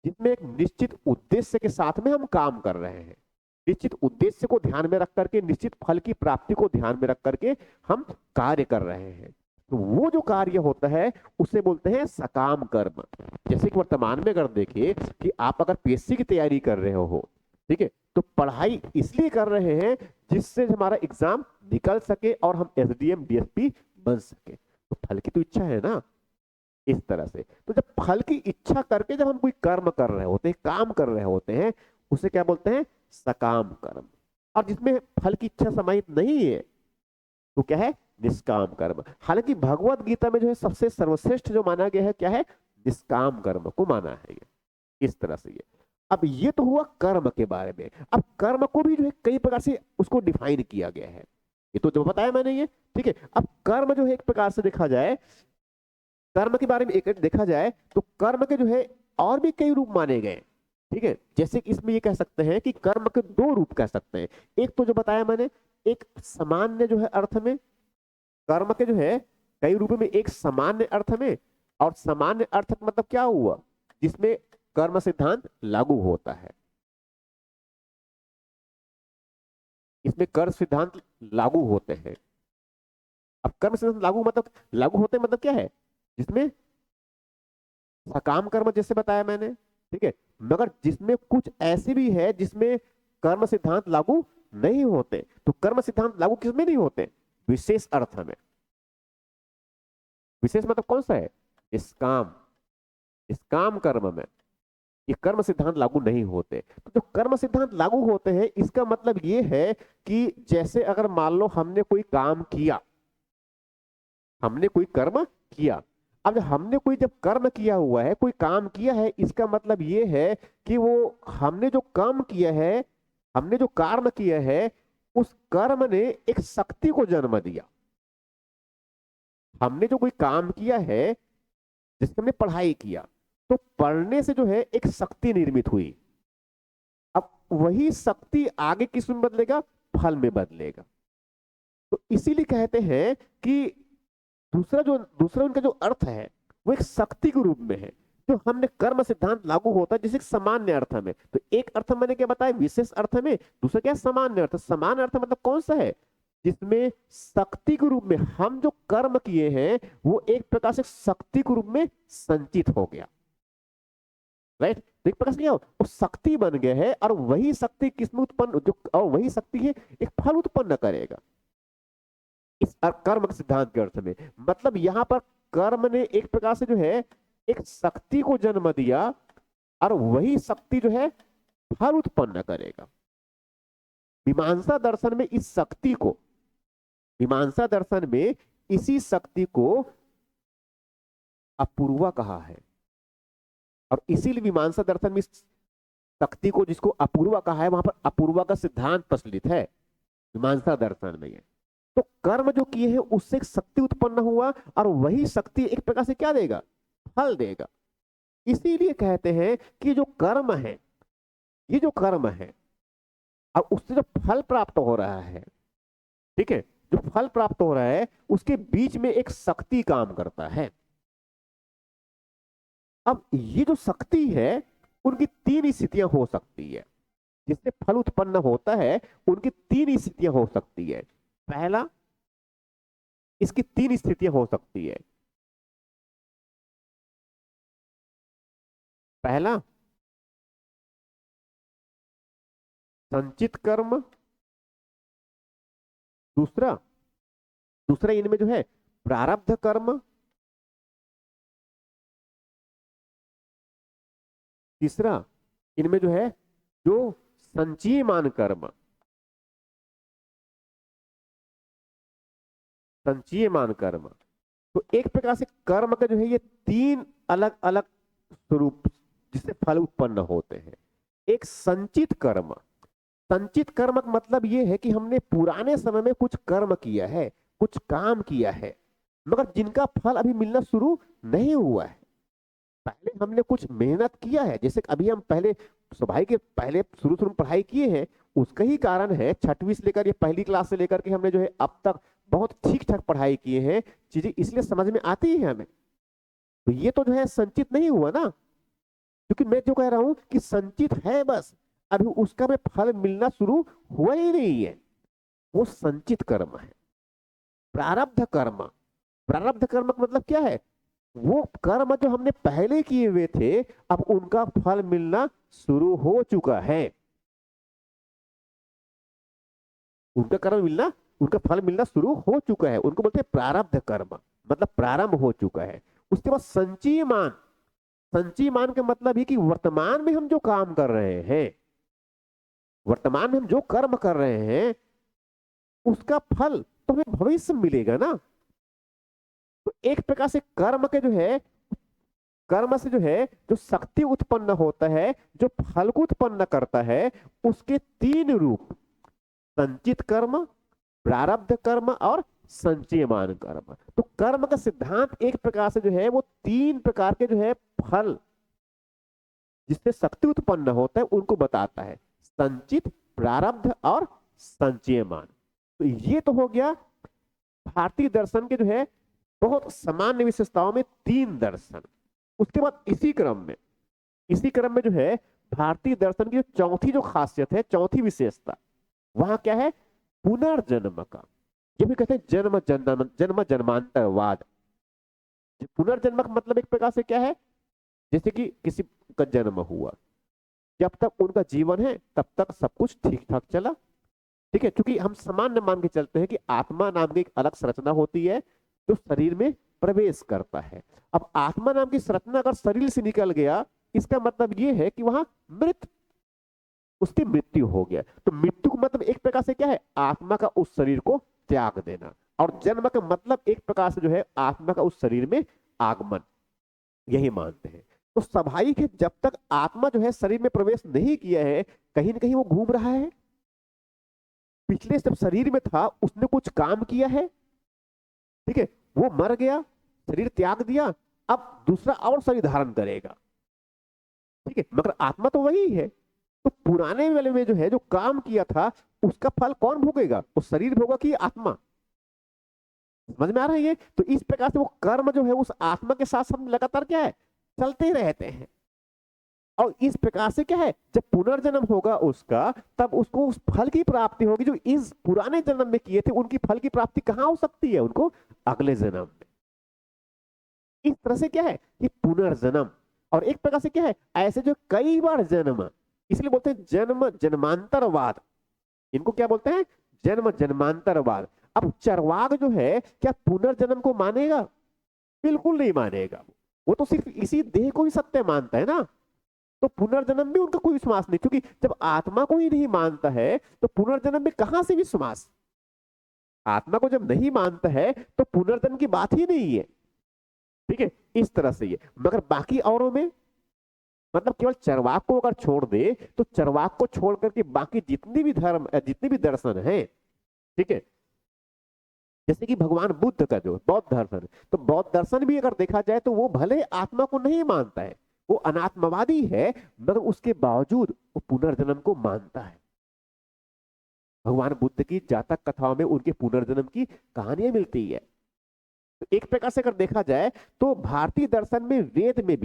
जिसमें एक निश्चित उद्देश्य के साथ में हम काम कर रहे हैं, निश्चित उद्देश्य को ध्यान में रख करके, निश्चित फल की प्राप्ति को ध्यान में रख करके हम कार्य कर रहे हैं, तो वो जो कार्य होता है उसे बोलते हैं सकाम कर्म। जैसे कि वर्तमान में अगर देखिए कि आप अगर पीएससी की तैयारी कर रहे हो, ठीक है, तो पढ़ाई इसलिए कर रहे हैं जिससे हमारा एग्जाम निकल सके और हम एसडीएम डीएसपी बन सके। तो फल की तो इच्छा है ना, इस तरह से। तो जब फल की इच्छा करके जब हम कोई कर्म कर रहे होते हैं, काम कर रहे होते हैं, उसे क्या बोलते हैं, सकाम कर्म। और जिसमें फल की इच्छा समाहित नहीं है तो क्या है, निष्काम कर्म। हालांकि भगवत गीता में जो है सबसे सर्वश्रेष्ठ जो माना गया है क्या है, निष्काम कर्म को माना है ये, इस तरह से ये। अब ये तो हुआ कर्म के बारे में। अब कर्म को भी जो है कई प्रकार से उसको डिफाइन किया गया है, ये तो जो बताया मैंने ये, ठीक है। अब कर्म जो है एक प्रकार से देखा जाए, कर्म के बारे में एक देखा जाए तो कर्म के जो है और भी कई रूप माने गए, ठीक है। जैसे कि इसमें ये कह सकते हैं कि कर्म के दो रूप कह सकते हैं। एक तो जो बताया मैंने, एक सामान्य जो है अर्थ में, कर्म के जो है कई रूप में, एक सामान्य अर्थ में, और सामान्य अर्थ मतलब क्या हुआ, जिसमें कर्म सिद्धांत लागू होता है, इसमें कर्म सिद्धांत लागू होते हैं। अब कर्म सिद्धांत लागू होते मतलब क्या है, जिसमें सकाम कर्म जैसे बताया मैंने, ठीक है, मगर जिसमें कुछ ऐसे भी है जिसमें कर्म सिद्धांत लागू नहीं होते। तो कर्म सिद्धांत लागू किसमें नहीं होते, विशेष अर्थ में। विशेष मतलब कौन सा है, इसकाम, इसकाम कर्म में ये कर्म सिद्धांत लागू नहीं होते। तो जो कर्म सिद्धांत लागू होते हैं इसका मतलब ये है कि जैसे अगर मान लो हमने कोई काम किया, हमने कोई कर्म किया, अब हमने कोई जब कर्म किया हुआ है, कोई काम किया है, इसका मतलब ये है कि वो हमने जो काम किया है, हमने जो कर्म किया है, उस कर्म ने एक शक्ति को जन्म दिया। हमने जो कोई काम किया है, जैसे हमने पढ़ाई किया, तो पढ़ने से जो है एक शक्ति निर्मित हुई। अब वही शक्ति आगे किस में बदलेगा, फल में बदलेगा। तो इसीलिए कहते हैं कि दूसरा उनका जो अर्थ है वो एक शक्ति के रूप में है। जो हमने कर्म सिद्धांत लागू होता है जैसे सामान्य अर्थ में, तो एक अर्थ मैंने क्या बताया, विशेष अर्थ में, दूसरा क्या है, सामान्य अर्थ। सामान्य अर्थ मतलब कौन सा है, जिसमें शक्ति के रूप में हम जो कर्म किए हैं वो एक प्रकार से शक्ति के रूप में संचित हो गया, राइट। तो एक प्रकार से क्या हो, वो शक्ति बन गया है, और वही शक्ति किसमें उत्पन्न, जो और वही शक्ति है एक फल उत्पन्न करेगा इस कर्म के सिद्धांत के अर्थ में। मतलब यहां पर कर्म ने एक प्रकार से जो है एक शक्ति को जन्म दिया, और वही शक्ति जो है फल उत्पन्न करेगा। मीमांसा दर्शन में इस शक्ति को, मीमांसा दर्शन में इसी शक्ति को अपूर्वा कहा है, और इसीलिए मीमांसा दर्शन में शक्ति को जिसको अपूर्वा कहा है, वहां पर अपूर्वा का सिद्धांत प्रचलित है मीमांसा दर्शन में। ये तो कर्म जो किए हैं उससे एक शक्ति उत्पन्न हुआ, और वही शक्ति एक प्रकार से क्या देगा, फल देगा। इसीलिए कहते हैं कि जो कर्म है, ये जो कर्म है, और उससे जो फल प्राप्त हो रहा है, ठीक है, जो फल प्राप्त हो रहा है उसके बीच में एक शक्ति काम करता है। अब ये जो शक्ति है उनकी तीन स्थितियां हो सकती है, जिससे फल उत्पन्न होता है उनकी तीन स्थितियां हो सकती है। पहला, इसकी तीन स्थितियां हो सकती है। पहला, संचित कर्म। दूसरा दूसरा इनमें जो है प्रारब्ध कर्म। तीसरा इनमें जो है जो संचयमान कर्म, संचयमान कर्म। तो एक प्रकार से कर्म का जो है ये तीन अलग अलग स्वरूप जिससे फल उत्पन्न होते हैं। एक संचित कर्म, संचित कर्म का मतलब ये है कि हमने पुराने समय में कुछ कर्म किया है, कुछ काम किया है, मगर जिनका फल अभी मिलना शुरू नहीं हुआ है। पहले हमने कुछ मेहनत किया है, जैसे अभी हम पहले सभाई के पहले शुरू में पढ़ाई किए हैं, उसका ही कारण है छठवीं से लेकर ये पहली क्लास से लेकर के हमने जो है अब तक बहुत ठीक ठाक पढ़ाई किए हैं, चीजें इसलिए समझ में आती है हमें। तो ये तो जो है संचित नहीं हुआ ना, क्योंकि मैं जो कह रहा हूं कि संचित है, बस अभी उसका में फल मिलना शुरू हुआ ही नहीं है, वो संचित कर्म है। प्रारब्ध कर्म, प्रारब्ध कर्म का मतलब क्या है, वो कर्म जो हमने पहले किए हुए थे अब उनका फल मिलना शुरू हो चुका है, उनका कर्म मिलना, उनका फल मिलना शुरू हो चुका है, उनको बोलते हैं प्रारब्ध कर्म, मतलब प्रारंभ हो चुका है। उसके बाद संचयमान, संचयमान का मतलब है कि वर्तमान में हम जो काम कर रहे हैं, वर्तमान में हम जो कर्म कर रहे हैं उसका फल तो हमें भविष्य में मिलेगा ना। तो एक प्रकार से कर्म के जो है, कर्म से जो है जो शक्ति उत्पन्न होता है, जो फल को उत्पन्न करता है, उसके तीन रूप, संचित कर्म, प्रारब्ध कर्म और संचयमान कर्म। तो कर्म का सिद्धांत एक प्रकार से जो है वो तीन प्रकार के जो है फल जिससे शक्ति उत्पन्न होता है उनको बताता है, संचित, प्रारब्ध और संचयमान। तो ये तो हो गया भारतीय दर्शन के जो है बहुत सामान्य विशेषताओं में तीन दर्शन। उसके बाद इसी क्रम में जो है भारतीय दर्शन की जो चौथी जो खासियत है, चौथी विशेषता, वहां क्या है, पुनर्जन्म का। ये भी कहते हैं जन्म जन्मांतरवाद। पुनर्जन्म का मतलब एक प्रकार से क्या है, जैसे कि किसी का जन्म हुआ, जब तक उनका जीवन है तब तक सब कुछ ठीक ठाक चला, ठीक है, क्योंकि हम सामान्य मान के चलते हैं कि आत्मा नाम की एक अलग संरचना होती है जो शरीर में प्रवेश करता है। अब आत्मा नाम की संरचना अगर शरीर से निकल गया, इसका मतलब ये है कि वहां उसकी मृत्यु हो गया। तो मृत्यु का मतलब एक प्रकार से क्या है, आत्मा का उस शरीर को त्याग देना, और जन्म का मतलब एक प्रकार से जो है आत्मा का उस शरीर में आगमन, यही मानते हैं। तो स्वाभाविक है जब तक आत्मा जो है शरीर में प्रवेश नहीं किया है, कहीं ना कहीं वो घूम रहा है। पिछले जब शरीर में था उसने कुछ काम किया है, ठीक है, वो मर गया, शरीर त्याग दिया, अब दूसरा और शरीर धारण करेगा, ठीक है, मगर आत्मा तो वही है। तो पुराने वाले में जो है जो काम किया था उसका फल कौन भोगेगा, वो शरीर भोगा कि आत्मा? समझ में आ रहा है ये? तो इस प्रकार से वो कर्म जो है उस आत्मा के साथ हम लगातार क्या है, चलते रहते हैं। और इस प्रकार से क्या है, जब पुनर्जन्म होगा उसका, तब उसको उस फल की प्राप्ति होगी जो इस पुराने जन्म में किए थे। उनकी फल की प्राप्ति कहां हो सकती है, उनको अगले जन्म में। इस तरह से क्या है कि पुनर्जन्म, और एक प्रकार से क्या है, ऐसे जो कई बार जन्म, इसलिए बोलते हैं जन्म जन्मांतरवाद। इनको क्या बोलते हैं, जन्म जन्मांतरवाद। अब चरवाक जो है क्या पुनर्जन्म को मानेगा? बिल्कुल नहीं मानेगा। वो तो सिर्फ इसी देह को ही सत्य मानता है ना, तो पुनर्जन्म में उनका कोई विश्वास नहीं, क्योंकि जब आत्मा को ही नहीं मानता है तो पुनर्जन्म में कहां से विश्वास? आत्मा को जब नहीं मानता है तो पुनर्जन्म की बात ही नहीं है, ठीक है, इस तरह से ये। मगर बाकी औरों में, मतलब केवल चरवाक को अगर छोड़ दे तो चरवाक को छोड़ करके बाकी जितनी भी धर्म, जितने भी दर्शन है, ठीक है, जैसे कि भगवान बुद्ध का जो बौद्ध दर्शन, तो बौद्ध दर्शन भी अगर देखा जाए तो वो भले आत्मा को नहीं मानता है, वो अनात्मवादी है, मगर उसके बावजूद वो पुनर्जन्म को मानता है। भगवान बुद्ध की जातक कथाओं में उनके पुनर्जन्म की कहानियां मिलती है। तो एक प्रकार से अगर देखा जाए तो भारतीय दर्शन में वेद में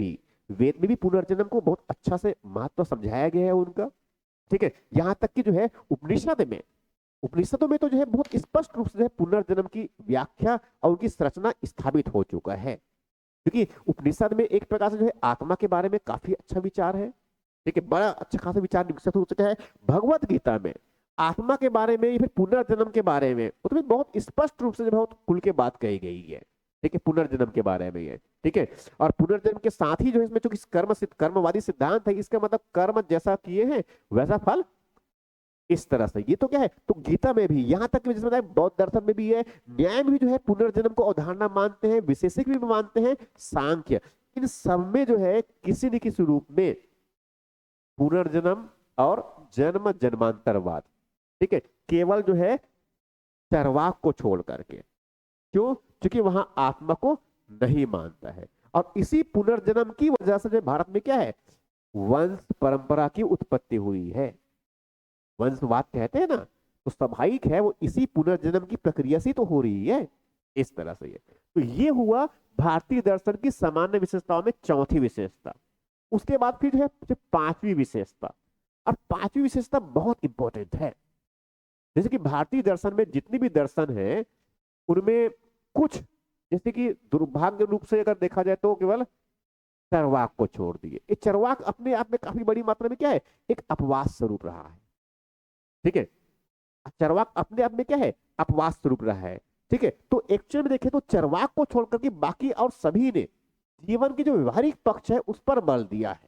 भी पुनर्जन्म को बहुत अच्छा से महत्व समझाया गया है उनका, ठीक है। यहाँ तक कि जो है उपनिषदों में तो जो है बहुत स्पष्ट रूप से पुनर्जन्म की व्याख्या और उनकी संरचना स्थापित हो चुका है, क्योंकि उपनिषद में एक प्रकार से जो है आत्मा के बारे में काफी अच्छा विचार है, ठीक है, बड़ा अच्छा खासा विचार विकसित हो चुका है। भगवत गीता में आत्मा के बारे में, फिर पुनर्जन्म के बारे में उसमें बहुत स्पष्ट रूप से बहुत खुल के बात कही गई है, ठीक है, पुनर्जन्म के बारे में है, ठीक है। और पुनर्जन्म के साथ ही जो है इसमें जो कर्मवादी सिद्धांत है, इसका मतलब कर्म जैसा किए हैं वैसा फल, इस तरह से। ये तो क्या है, तो गीता में भी, यहां तक कि जिसमें बौद्ध दर्शन में भी है, न्याय में भी जो है पुनर्जन्म को अवधारणा मानते हैं, विशेषिक भी मानते हैं, सांख्य, इन सब में जो है किसी न किसी रूप में पुनर्जन्म और जन्म जन्मांतरवाद, ठीक है, केवल जो है चरवाक को छोड़ करके। क्यों? क्योंकि वहां आत्मा को नहीं मानता है। और इसी पुनर्जन्म की वजह से जो भारत में क्या है, वंश परंपरा की उत्पत्ति हुई है, वंशवाद कहते हैं ना, तो स्वाभाविक है वो इसी पुनर्जन्म की प्रक्रिया से तो हो रही है, इस तरह से ये। तो ये हुआ भारतीय दर्शन की सामान्य विशेषताओं में चौथी विशेषता। उसके बाद फिर जो है पांचवी विशेषता, और पांचवी विशेषता बहुत इंपॉर्टेंट है। जैसे कि भारतीय दर्शन में जितनी भी दर्शन है उनमें कुछ, जैसे कि दुर्भाग्य रूप से अगर देखा जाए तो केवल चरवाक को छोड़ दिए। ये चरवाक अपने आप में काफी बड़ी मात्रा में क्या है, एक अपवाद स्वरूप रहा है, ठीक है, चरवाक अपने आप में क्या है, अपवाद स्वरूप रहा है, ठीक है। तो एक्चुअल में देखें तो चरवाक को छोड़ करके बाकी और सभी ने जीवन के जो व्यवहारिक पक्ष है उस पर बल दिया है,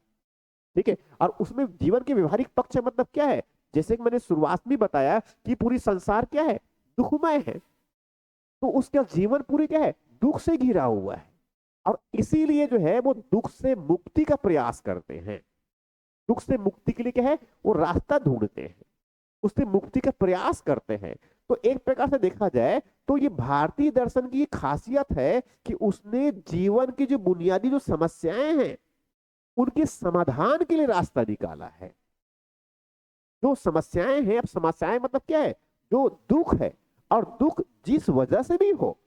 ठीक है। और उसमें जीवन के व्यवहारिक पक्ष है मतलब क्या है, जैसे कि मैंने शुरुआत में बताया कि पूरी संसार क्या है, दुखमय है, तो उसका जीवन पूरी क्या है, दुख से घिरा हुआ है, और इसीलिए जो है वो दुख से मुक्ति का प्रयास करते हैं। दुख से मुक्ति के लिए क्या है, वो रास्ता ढूंढते हैं, उससे मुक्ति का प्रयास करते हैं। तो एक प्रकार से देखा जाए तो ये भारतीय दर्शन की खासियत है कि उसने जीवन की जो बुनियादी जो समस्याएं हैं उनके समाधान के लिए रास्ता निकाला है। जो समस्याएं हैं, अब समस्याएं मतलब क्या है, जो दुख है, और दुख जिस वजह से भी हो,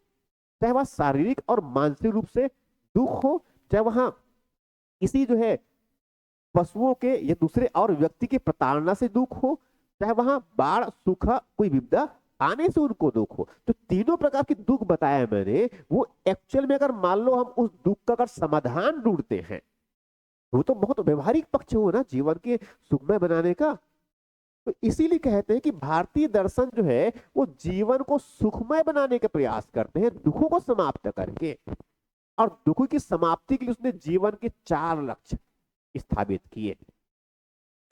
चाहे वह शारीरिक और मानसिक रूप से दुख हो, चाहे वहां किसी जो है पशुओं के या दूसरे और व्यक्ति के प्रताड़ना से दुख हो, चाहे वहां बाढ़ सूखा कोई विपदा खाने से उनको दुख हो। तो तीनों प्रकार के दुख बताया मैंने, वो एक्चुअल में अगर मान लो हम उस दुख का अगर समाधान ढूंढते हैं, वो तो बहुत व्यवहारिक पक्ष हो ना जीवन के सुखमय बनाने का। तो इसीलिए कहते हैं कि भारतीय दर्शन जो है वो जीवन को सुखमय बनाने का प्रयास करते हैं, दुखों को समाप्त करके। और दुखों की समाप्ति के लिए उसने जीवन के 4 लक्ष्य स्थापित किए,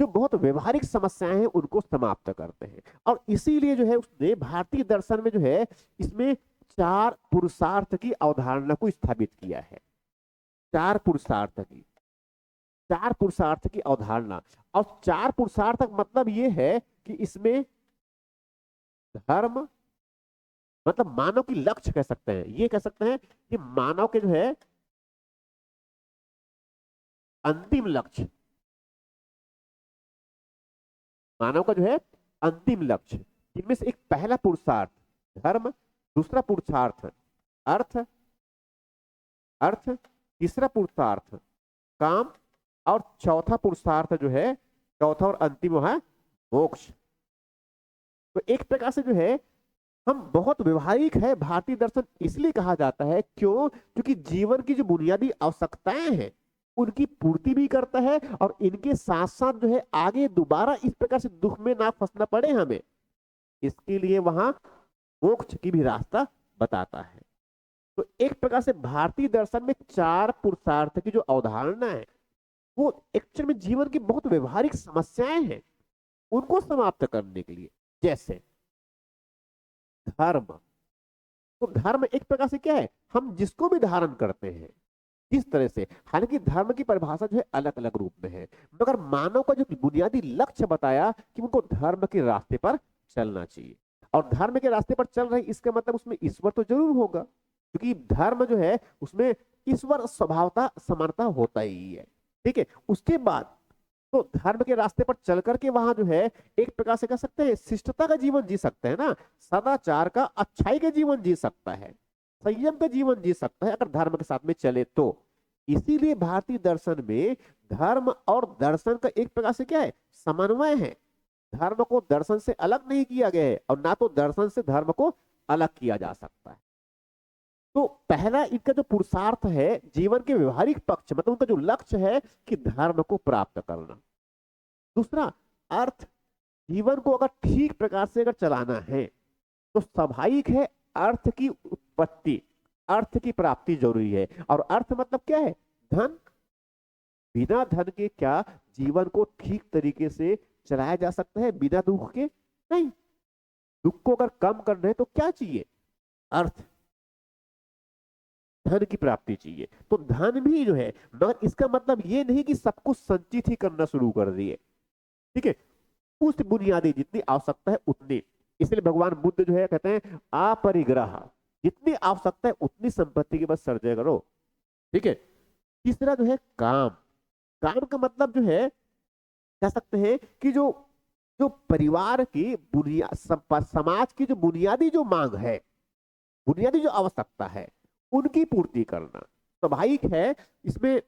जो बहुत व्यवहारिक समस्याएं हैं उनको समाप्त करते हैं। और इसीलिए जो है उसने भारतीय दर्शन में जो है इसमें 4 पुरुषार्थ की अवधारणा को स्थापित किया है। 4 पुरुषार्थ की, 4 पुरुषार्थ की अवधारणा। और 4 पुरुषार्थ का मतलब ये है कि इसमें धर्म मतलब मानव की लक्ष्य कह सकते हैं, ये कह सकते हैं कि मानव के जो है अंतिम लक्ष्य, मानव का जो है अंतिम लक्ष्य, जिनमें से एक पहला पुरुषार्थ धर्म, दूसरा पुरुषार्थ अर्थ, तीसरा पुरुषार्थ काम, और चौथा पुरुषार्थ जो है, चौथा और अंतिम है मोक्ष। तो एक प्रकार से जो है हम बहुत व्यवहारिक है भारतीय दर्शन, इसलिए कहा जाता है क्यों, क्योंकि जीवन की जो बुनियादी आवश्यकताएं हैं उनकी पूर्ति भी करता है, और इनके साथ साथ जो है आगे दोबारा इस प्रकार से दुख में ना फंसना पड़े हमें, इसके लिए वहां मोक्ष की भी रास्ता बताता है। तो एक प्रकार से भारतीय दर्शन में 4 पुरुषार्थ की जो अवधारणा है वो एक्चुअल में जीवन की बहुत व्यवहारिक समस्याएं हैं उनको समाप्त करने के लिए। जैसे धर्म, तो धर्म एक प्रकार से क्या है, हम जिसको भी धारण करते हैं किस तरह से, हालांकि धर्म की परिभाषा जो है अलग अलग रूप में है, मगर मानव का जो बुनियादी लक्ष्य बताया कि उनको धर्म के रास्ते पर चलना चाहिए। और धर्म के रास्ते पर चल रहे इसका मतलब उसमें ईश्वर तो जरूर होगा, क्योंकि धर्म जो है उसमें ईश्वर स्वभावता समानता होता ही है। ठीक है, उसके बाद तो धर्म के रास्ते पर चल करके वहां जो है एक प्रकार से कह सकते हैं शिष्टता का जीवन जी सकते हैं ना, सदाचार का, अच्छाई का जीवन जी सकता है, संयम का जीवन जी सकता है अगर धर्म के साथ में चले तो। इसीलिए भारतीय दर्शन में धर्म और दर्शन का एक प्रकार से क्या है, समन्वय है। धर्म को दर्शन से अलग नहीं किया गया है, और ना तो दर्शन से धर्म को अलग किया जा सकता है। तो पहला इनका जो पुरुषार्थ है जीवन के व्यवहारिक पक्ष, मतलब उनका जो लक्ष्य है कि धर्म को प्राप्त करना। दूसरा अर्थ, जीवन को अगर ठीक प्रकार से अगर चलाना है तो स्वाभाविक है अर्थ की उत्पत्ति, अर्थ की प्राप्ति जरूरी है। और अर्थ मतलब क्या है, धन। बिना धन के क्या जीवन को ठीक तरीके से चलाया जा सकता है, बिना दुख के नहीं। दुख को अगर कम करना है तो क्या चाहिए, अर्थ, धन की प्राप्ति चाहिए। तो धन भी जो है, मगर इसका मतलब ये नहीं कि सब कुछ संचित ही करना शुरू कर दिए। ठीक है, उस बुनियादी जितनी आवश्यकता है उतनी, इसलिए भगवान बुद्ध जो है कहते हैं अपरिग्रह, जितनी आवश्यकता है उतनी संपत्ति के बस सर्जय करो। ठीक है, तीसरा जो है काम। काम का मतलब जो है कह सकते हैं कि जो जो परिवार की बुनियाद, समाज की जो बुनियादी जो मांग है, बुनियादी जो आवश्यकता है उनकी पूर्ति करना स्वाभाविक है। इसमें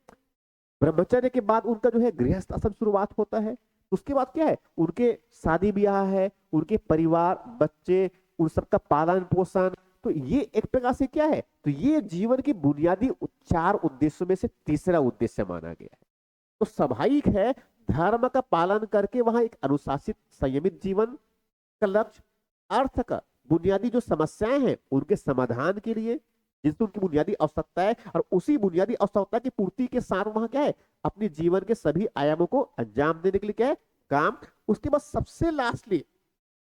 ब्रह्मचर्य के बाद उनका जो है गृहस्थ आश्रम शुरुआत होता है, उसके बाद क्या है, उनके शादी ब्याह है, उनके परिवार बच्चे, उन सबका पालन पोषण। तो ये एक प्रकार से क्या है, तो ये जीवन की बुनियादी 4 उद्देश्यों में से तीसरा उद्देश्य माना गया है। तो स्वाभाविक है धर्म का पालन करके वहां एक अनुशासित संयमित जीवन का लक्ष्य, अर्थ का बुनियादी जो समस्याएं हैं उनके समाधान के लिए जिससे उनकी बुनियादी आवश्यकता है, और उसी बुनियादी आवश्यकता की पूर्ति के साथ वहां क्या है, अपने जीवन के सभी आयामों को अंजाम देने के लिए क्या है, काम। उसके बाद सबसे लास्टली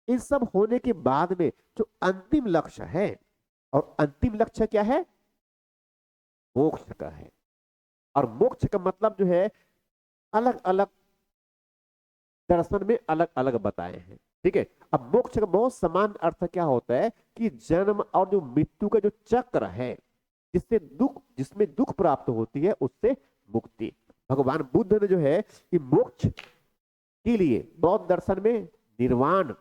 इन सब होने के बाद में जो अंतिम लक्ष्य है, और अंतिम लक्ष्य क्या है, मोक्ष का है। और मोक्ष का मतलब जो है अलग अलग दर्शन में अलग अलग बताए हैं। ठीक है, अब मोक्ष का बहुत समान अर्थ क्या होता है कि जन्म और जो मृत्यु का जो चक्र है, जिससे दुख, जिसमें दुख प्राप्त होती है उससे मुक्ति। भगवान बुद्ध ने जो है कि मोक्ष के लिए बौद्ध दर्शन में निर्वाण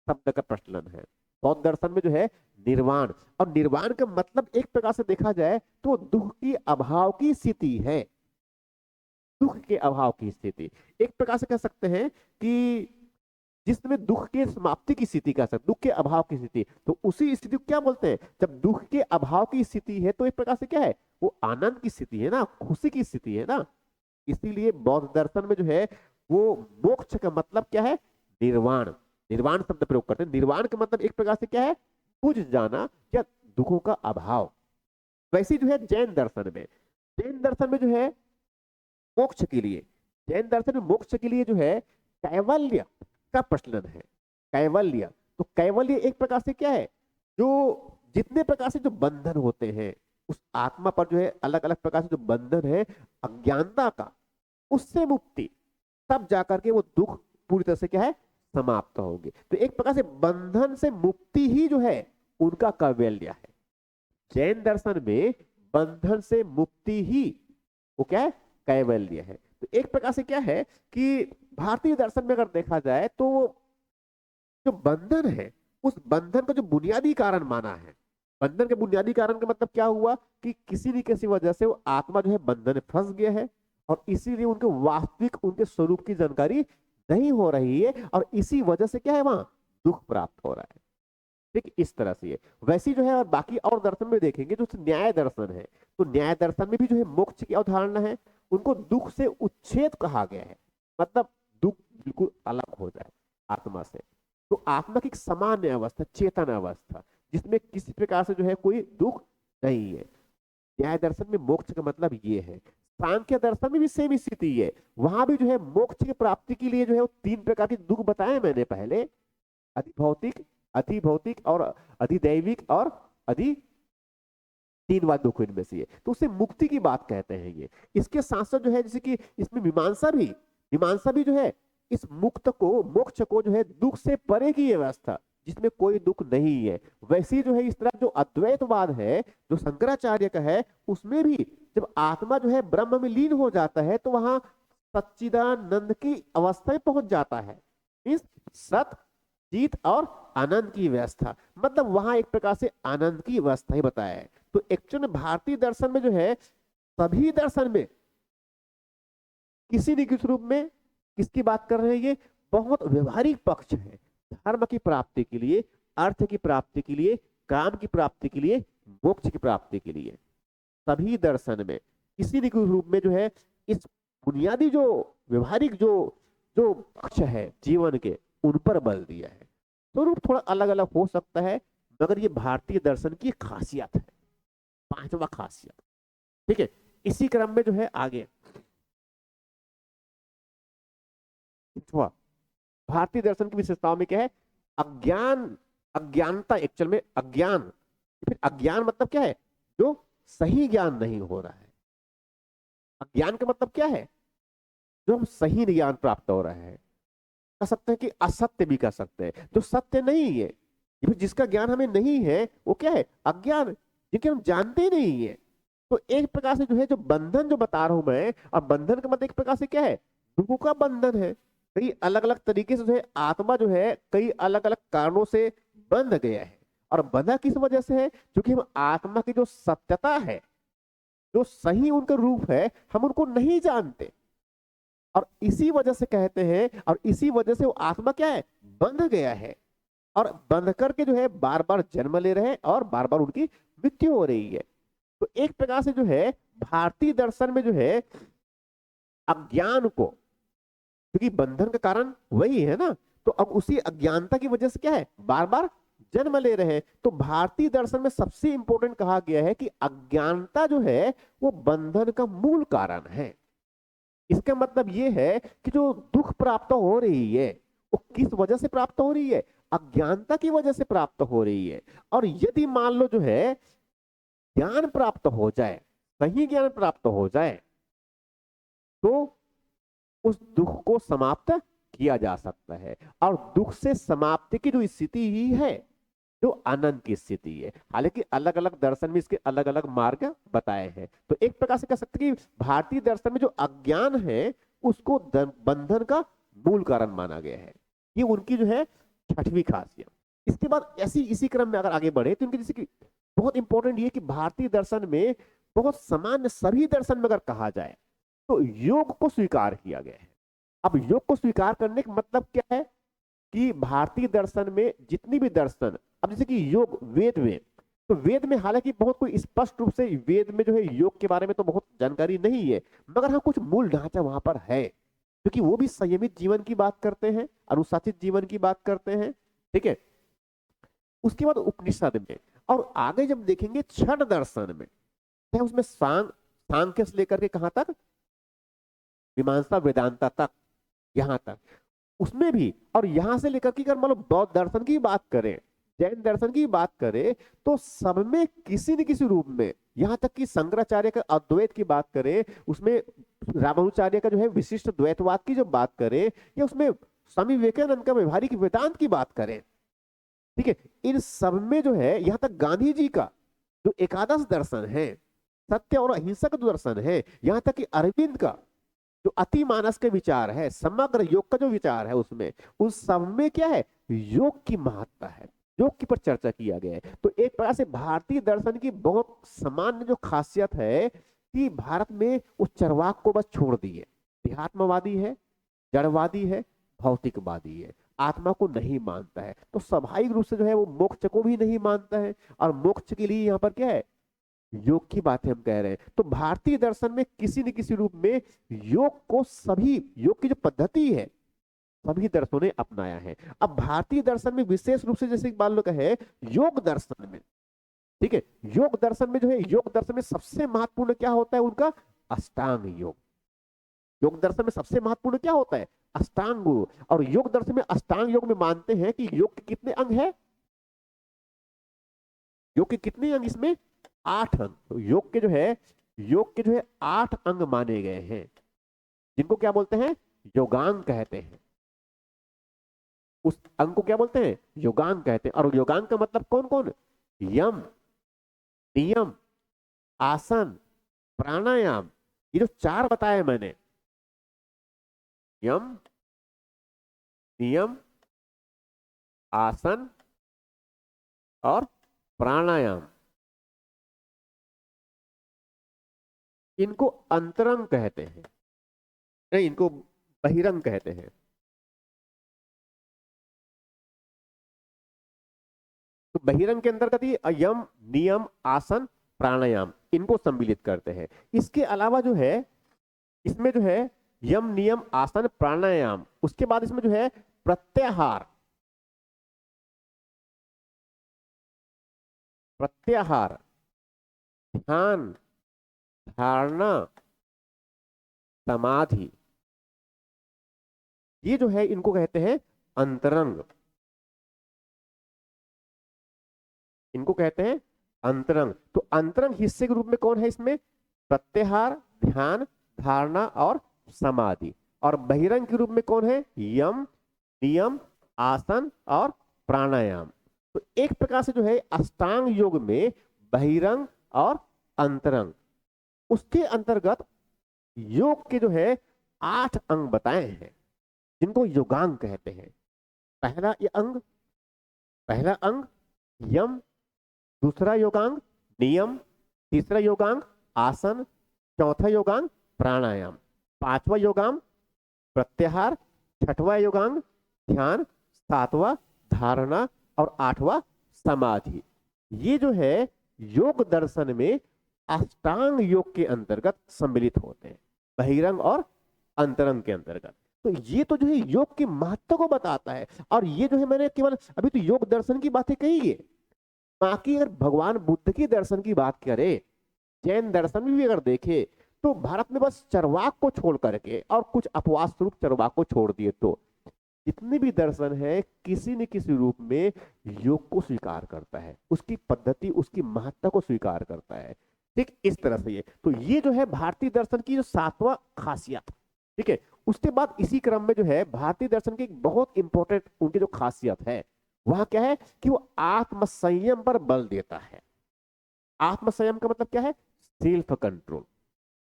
शब्द का प्रचलन है। बौद्ध दर्शन में जो है निर्वाण, और निर्वाण का मतलब एक प्रकार से देखा जाए तो दुख की अभाव की स्थिति है, दुख के अभाव की स्थिति। एक प्रकार से कह सकते हैं कि जिसमें दुख के समाप्ति की स्थिति कह सकते, दुख के अभाव की स्थिति, तो उसी स्थिति को क्या बोलते हैं? जब दुख के अभाव की स्थिति है तो एक प्रकार से क्या है, वो आनंद की स्थिति है ना, खुशी की स्थिति है ना। इसीलिए बौद्ध दर्शन में जो है वो मोक्ष का मतलब क्या है? निर्वाण। निर्वाण शब्द प्रयोग करते हैं। निर्वाण का मतलब एक प्रकार से क्या है? बुझ जाना या दुखों का अभाव। वैसे ही जो है जैन दर्शन में, जैन दर्शन में जो है मोक्ष के लिए, जैन दर्शन में मोक्ष के लिए जो है कैवल्य का प्रचलन है। कैवल्य, तो कैवल्य एक प्रकार से क्या है? जो जितने प्रकार से जो बंधन होते हैं उस आत्मा पर जो है अलग अलग प्रकार से जो बंधन है अज्ञानता का, उससे मुक्ति, तब जाकर के वो दुख पूरी तरह से क्या है? समाप्त होगी। तो एक प्रकार से बंधन से मुक्ति ही जो है उनका कैवल्य है। जैन दर्शन में बंधन से मुक्ति ही वो क्या है? कैवल्य है। तो एक प्रकार से क्या है कि भारतीय दर्शन में अगर देखा जाए तो जो बंधन है उस बंधन का जो बुनियादी कारण माना है, बंधन के बुनियादी कारण का मतलब क्या हुआ कि किसी न किसी वजह से वो आत्मा जो है बंधन में फंस गया है और इसीलिए उनके वास्तविक उनके स्वरूप की जानकारी नहीं हो रही है और इसी वजह से क्या है? वहां दुख प्राप्त हो रहा है। ठीक, इस तरह से है। वैसी जो है और बाकी और दर्शन में देखेंगे जो न्याय दर्शन है, तो न्याय दर्शन में भी जो है मोक्ष की अवधारणा है। उनको दुख से उच्छेद कहा गया है, मतलब दुख बिल्कुल अलग हो जाए आत्मा से। तो आत्मा की एक सामान्य अवस्था, चेतन अवस्था, जिसमें किसी प्रकार से जो है कोई दुख नहीं है। न्याय दर्शन में मोक्ष का मतलब ये है। सांख्य दर्शन में भी सेम स्थिति है। वहां भी जो है मोक्ष की प्राप्ति के लिए जो है वो 3 प्रकार के दुख बताए मैंने पहले, अधिभौतिक, अतिभौतिक और अधिदैविक और अधि 3 बार दुख इनमें से है। तो उसे मुक्ति की बात कहते हैं ये। इसके साथ साथ जो है जैसे कि इसमें मीमांसा भी जो है इस मुक्त को, मोक्ष को जो है दुख से परे की व्यवस्था, जिसमें कोई दुख नहीं है। वैसे जो है इस तरह जो अद्वैतवाद है जो शंकराचार्य का है, उसमें भी जब आत्मा जो है ब्रह्म में लीन हो जाता है तो वहां सच्चिदानंद की अवस्था में पहुंच जाता है। इस सत, चित और आनंद की व्यवस्था, मतलब वहां एक प्रकार से आनंद की व्यवस्था ही बताया है। तो एक्चुअल में भारतीय दर्शन में जो है सभी दर्शन में किसी न किसी रूप में किसकी बात कर रहे हैं? ये बहुत व्यवहारिक पक्ष है। धर्म की प्राप्ति के लिए, अर्थ की प्राप्ति के लिए, काम की प्राप्ति के लिए, मोक्ष की प्राप्ति के लिए सभी दर्शन में किसी न किसी रूप में जो है इस बुनियादी जो व्यवहारिक जो जो पक्ष है जीवन के, उन पर बल दिया है। स्वरूप थोड़ा अलग अलग हो सकता है मगर ये भारतीय दर्शन की खासियत है, 5वां खासियत। ठीक है, इसी क्रम में जो है आगे भारतीय दर्शन की विशेषताओं में क्या है? अज्ञान, अज्ञानता। एक्चुअल में अज्ञान, फिर अज्ञान मतलब क्या है? जो सही ज्ञान नहीं हो रहा है। अज्ञान का मतलब क्या है? जो हम सही ज्ञान प्राप्त हो रहा है। कह सकते हैं कि असत्य भी कह सकते हैं, जो सत्य नहीं है, जिसका ज्ञान हमें नहीं है वो क्या है? अज्ञान, जिनके हम जानते ही नहीं है। तो एक प्रकार से जो है जो बंधन जो बता रहा हूं मैं, और बंधन का मतलब एक प्रकार से क्या है? दुखों का बंधन है। कई अलग अलग तरीके से जो है आत्मा जो है कई अलग अलग कारणों से बंध गया है। और बंधा किस वजह से है? क्योंकि हम आत्मा की जो सत्यता है, जो सही उनका रूप है, हम उनको नहीं जानते और इसी वजह से कहते हैं, और इसी वजह से वो आत्मा क्या है? बंध गया है और बंध करके जो है बार बार जन्म ले रहे हैं और बार बार उनकी मृत्यु हो रही है। तो एक प्रकार से जो है भारतीय दर्शन में जो है अज्ञान को, क्योंकि बंधन का कारण वही है ना, तो अब उसी अज्ञानता की वजह से क्या है? बार बार जन्म ले रहे हैं। तो भारतीय दर्शन में सबसे इंपॉर्टेंट कहा गया है कि अज्ञानता जो है वो बंधन का मूल कारण है। इसका मतलब ये है कि जो दुख प्राप्त हो रही है वो किस वजह से प्राप्त हो रही है? अज्ञानता की वजह से प्राप्त हो रही है। और यदि मान लो जो है ज्ञान प्राप्त हो जाए, सही ज्ञान प्राप्त हो जाए, तो उस दुख को समाप्त किया जा सकता है। और दुख से समाप्ति की जो स्थिति ही है जो आनंद की स्थिति है। हालांकि अलग अलग दर्शन में इसके अलग अलग मार्ग बताए हैं। तो एक प्रकार से कह सकते हैं कि भारतीय दर्शन में जो अज्ञान है उसको बंधन का मूल कारण माना गया है। ये उनकी जो है 6वीं खासियत। इसके बाद ऐसी इसी क्रम में अगर आगे बढ़े तो इनकी जैसे कि बहुत इंपॉर्टेंट ये कि भारतीय दर्शन में बहुत सामान्य सभी दर्शन में अगर कहा जाए तो योग को स्वीकार किया गया है। अब योग को स्वीकार करने का मतलब क्या है? कि भारतीय दर्शन में जितनी भी दर्शन, अब जैसे कि योग वेद में, तो वेद में हालांकि बहुत कोई स्पष्ट रूप से वेद में जो है योग के बारे में तो बहुत जानकारी नहीं है, मगर हाँ कुछ मूल ढांचा वहां पर है, क्योंकि वो भी संयमित जीवन की बात करते हैं, अनुशासित जीवन की बात करते हैं। ठीक है, उसके बाद उपनिषद में, और आगे जब देखेंगे छठ दर्शन में, तो उसमें सांख्य से लेकर के कहां तक, मीमांसा वेदांता तक, यहां तक उसमें भी, और यहां से लेकर के अगर मान लो बौद्ध दर्शन की बात करें, जैन दर्शन की बात करें, तो सब में किसी न किसी रूप में, यहां तक कि शंकराचार्य का अद्वैत की बात करें, उसमें रामानुचार्य का जो है विशिष्ट द्वैतवाद की जो बात करें, या उसमें स्वामी विवेकानंद का व्यवहारिक वेदांत की बात करें, ठीक है, इन सब में जो है, यहां तक गांधी जी का जो एकादश दर्शन है, सत्य और अहिंसा का जो दर्शन है, यहां तक कि अरविंद का जो अति मानस के विचार है, समग्र योग का जो विचार है, उसमें उन सब में क्या है, योग की महत्ता है, योग की पर चर्चा किया गया है। तो एक प्रकार से भारतीय दर्शन की बहुत सामान्य जो खासियत है कि भारत में उस चरवाक को बस छोड़ दिए, देहात्मवादी है, जड़वादी है, भौतिकवादी है, आत्मा को नहीं मानता है, तो स्वाभाविक रूप से जो है वो मोक्ष को भी नहीं मानता है, और मोक्ष के लिए यहाँ पर क्या है, योग की बातें हम कह रहे हैं। तो भारतीय दर्शन में किसी न किसी रूप में योग को, सभी योग की जो पद्धति है सभी दर्शनों ने अपनाया है। अब भारतीय दर्शन में विशेष रूप से जैसे मान लो कहे योग दर्शन में, ठीक है, योग दर्शन में जो है, योग दर्शन में सबसे महत्वपूर्ण क्या होता है उनका, अष्टांग योग। योग दर्शन में सबसे महत्वपूर्ण क्या होता है, अष्टांग योग। और योग दर्शन में अष्टांग योग में मानते हैं कि योग के कितने अंग है, योग के कितने अंग, इसमें 8 अंग। तो योग के जो है, योग के जो है 8 अंग माने गए हैं, जिनको क्या बोलते हैं, योगांग कहते हैं। उस अंग को क्या बोलते हैं, योगांग कहते हैं। और योगांग का मतलब कौन कौन, यम, नियम, आसन, प्राणायाम, ये जो 4 बताए मैंने, यम, नियम, आसन और प्राणायाम, इनको अंतरंग कहते हैं, नहीं इनको बहिरंग कहते हैं। तो बहिरंग के अंतर्गत ये यम, नियम, आसन, प्राणायाम, इनको सम्मिलित करते हैं। इसके अलावा जो है, इसमें जो है यम, नियम, आसन, प्राणायाम, उसके बाद इसमें जो है प्रत्याहार, प्रत्याहार, ध्यान, धारणा, समाधि, ये जो है इनको कहते हैं अंतरंग, इनको कहते हैं अंतरंग। तो अंतरंग हिस्से के रूप में कौन है इसमें, प्रत्याहार, ध्यान, धारणा और समाधि। और बहिरंग के रूप में कौन है, यम, नियम, आसन और प्राणायाम। तो एक प्रकार से जो है अष्टांग योग में बहिरंग और अंतरंग, उसके अंतर्गत योग के जो है 8 अंग बताए हैं, जिनको योगांग कहते हैं। पहला ये अंग, पहला अंग यम, दूसरा योगांग नियम, तीसरा योगांग आसन, चौथा योगांग प्राणायाम, पांचवा योगांग प्रत्याहार, छठवां योगांग ध्यान, सातवां धारणा और आठवां समाधि। ये जो है योग दर्शन में अष्टांग योग के अंतर्गत सम्मिलित होते हैं, बहिरंग और अंतरंग के अंतर्गत। तो ये तो जो है योग के महत्व को बताता है। और ये जो है मैंने केवल अभी तो योग दर्शन की बातें कही है, बाकी अगर भगवान बुद्ध की दर्शन की बात करें, जैन दर्शन में भी अगर देखे, तो भारत में बस चरवाक को छोड़ करके और कुछ अपवाद स्वरूप चरवाक को छोड़ दिए, तो जितने भी दर्शन है किसी न किसी रूप में योग को स्वीकार करता है, उसकी पद्धति, उसकी महत्ता को स्वीकार करता है। ठीक इस तरह से ये तो ये जो है भारतीय दर्शन की जो 7वां खासियत। ठीक है, उसके बाद इसी क्रम में जो है भारतीय दर्शन की एक बहुत इंपॉर्टेंट उनकी जो खासियत है वह क्या है कि वो आत्मसंयम पर बल देता है। आत्मसंयम का मतलब क्या है, सेल्फ कंट्रोल।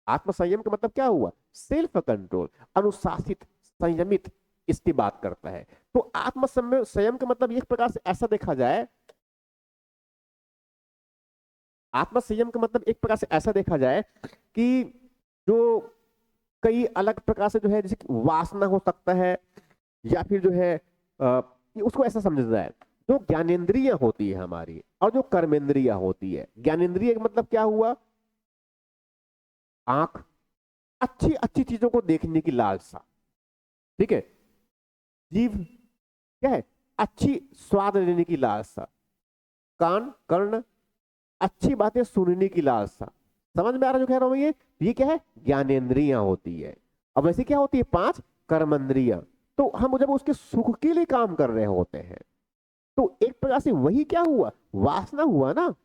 आत्मसंयम का मतलब क्या हुआ, सेल्फ कंट्रोल, अनुशासित, संयमित, इसकी बात करता है। तो आत्मसंयम का मतलब एक प्रकार से ऐसा देखा जाए, आत्मसंयम का मतलब एक प्रकार से ऐसा देखा जाए कि जो कई अलग प्रकार से जो है, जैसे वासना हो सकता है, या फिर जो है उसको ऐसा समझा जाए, जो ज्ञानेंद्रिय होती है हमारी और जो कर्मेंद्रिय होती है। ज्ञानेंद्रिय का मतलब क्या हुआ? आंख, अच्छी अच्छी चीजों को देखने की लालसा, ठीक है। जीभ क्या है? अच्छी स्वाद लेने की लालसा। कान, कर्ण, अच्छी बातें सुनने की लालसा। समझ में आ रहा जो कह रहा हूं? ये क्या है? ज्ञानेंद्रियां होती है। अब वैसे क्या होती है? 5 कर्मेंद्रियां। तो हम जब उसके सुख के लिए काम कर रहे होते हैं तो एक प्रकार से वही क्या हुआ? वासना हुआ ना,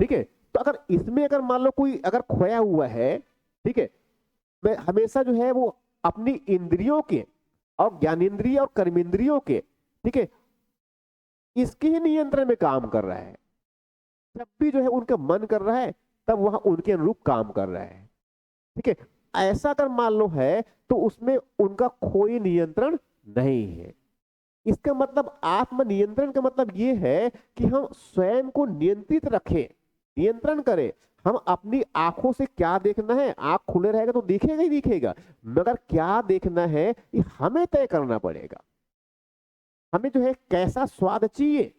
ठीक है। तो अगर इसमें अगर मान लो कोई अगर खोया हुआ है, ठीक है, मैं हमेशा जो है वो अपनी इंद्रियों के और ज्ञानेंद्रिय और कर्मेंद्रियों के, ठीक है, इसके ही नियंत्रण में काम कर रहा है। जब भी जो है उनका मन कर रहा है तब वह उनके अनुरूप काम कर रहा है, ठीक है। ऐसा अगर मान लो है तो उसमें उनका कोई नियंत्रण नहीं है। इसका मतलब आत्म नियंत्रण का मतलब ये है कि हम स्वयं को नियंत्रित रखें, नियंत्रण करें। हम अपनी आंखों से क्या देखना है, आंख खुले रहेगा तो दिखेगा ही दिखेगा, मगर क्या देखना है ये हमें तय करना पड़ेगा। हमें जो है कैसा स्वाद चाहिए,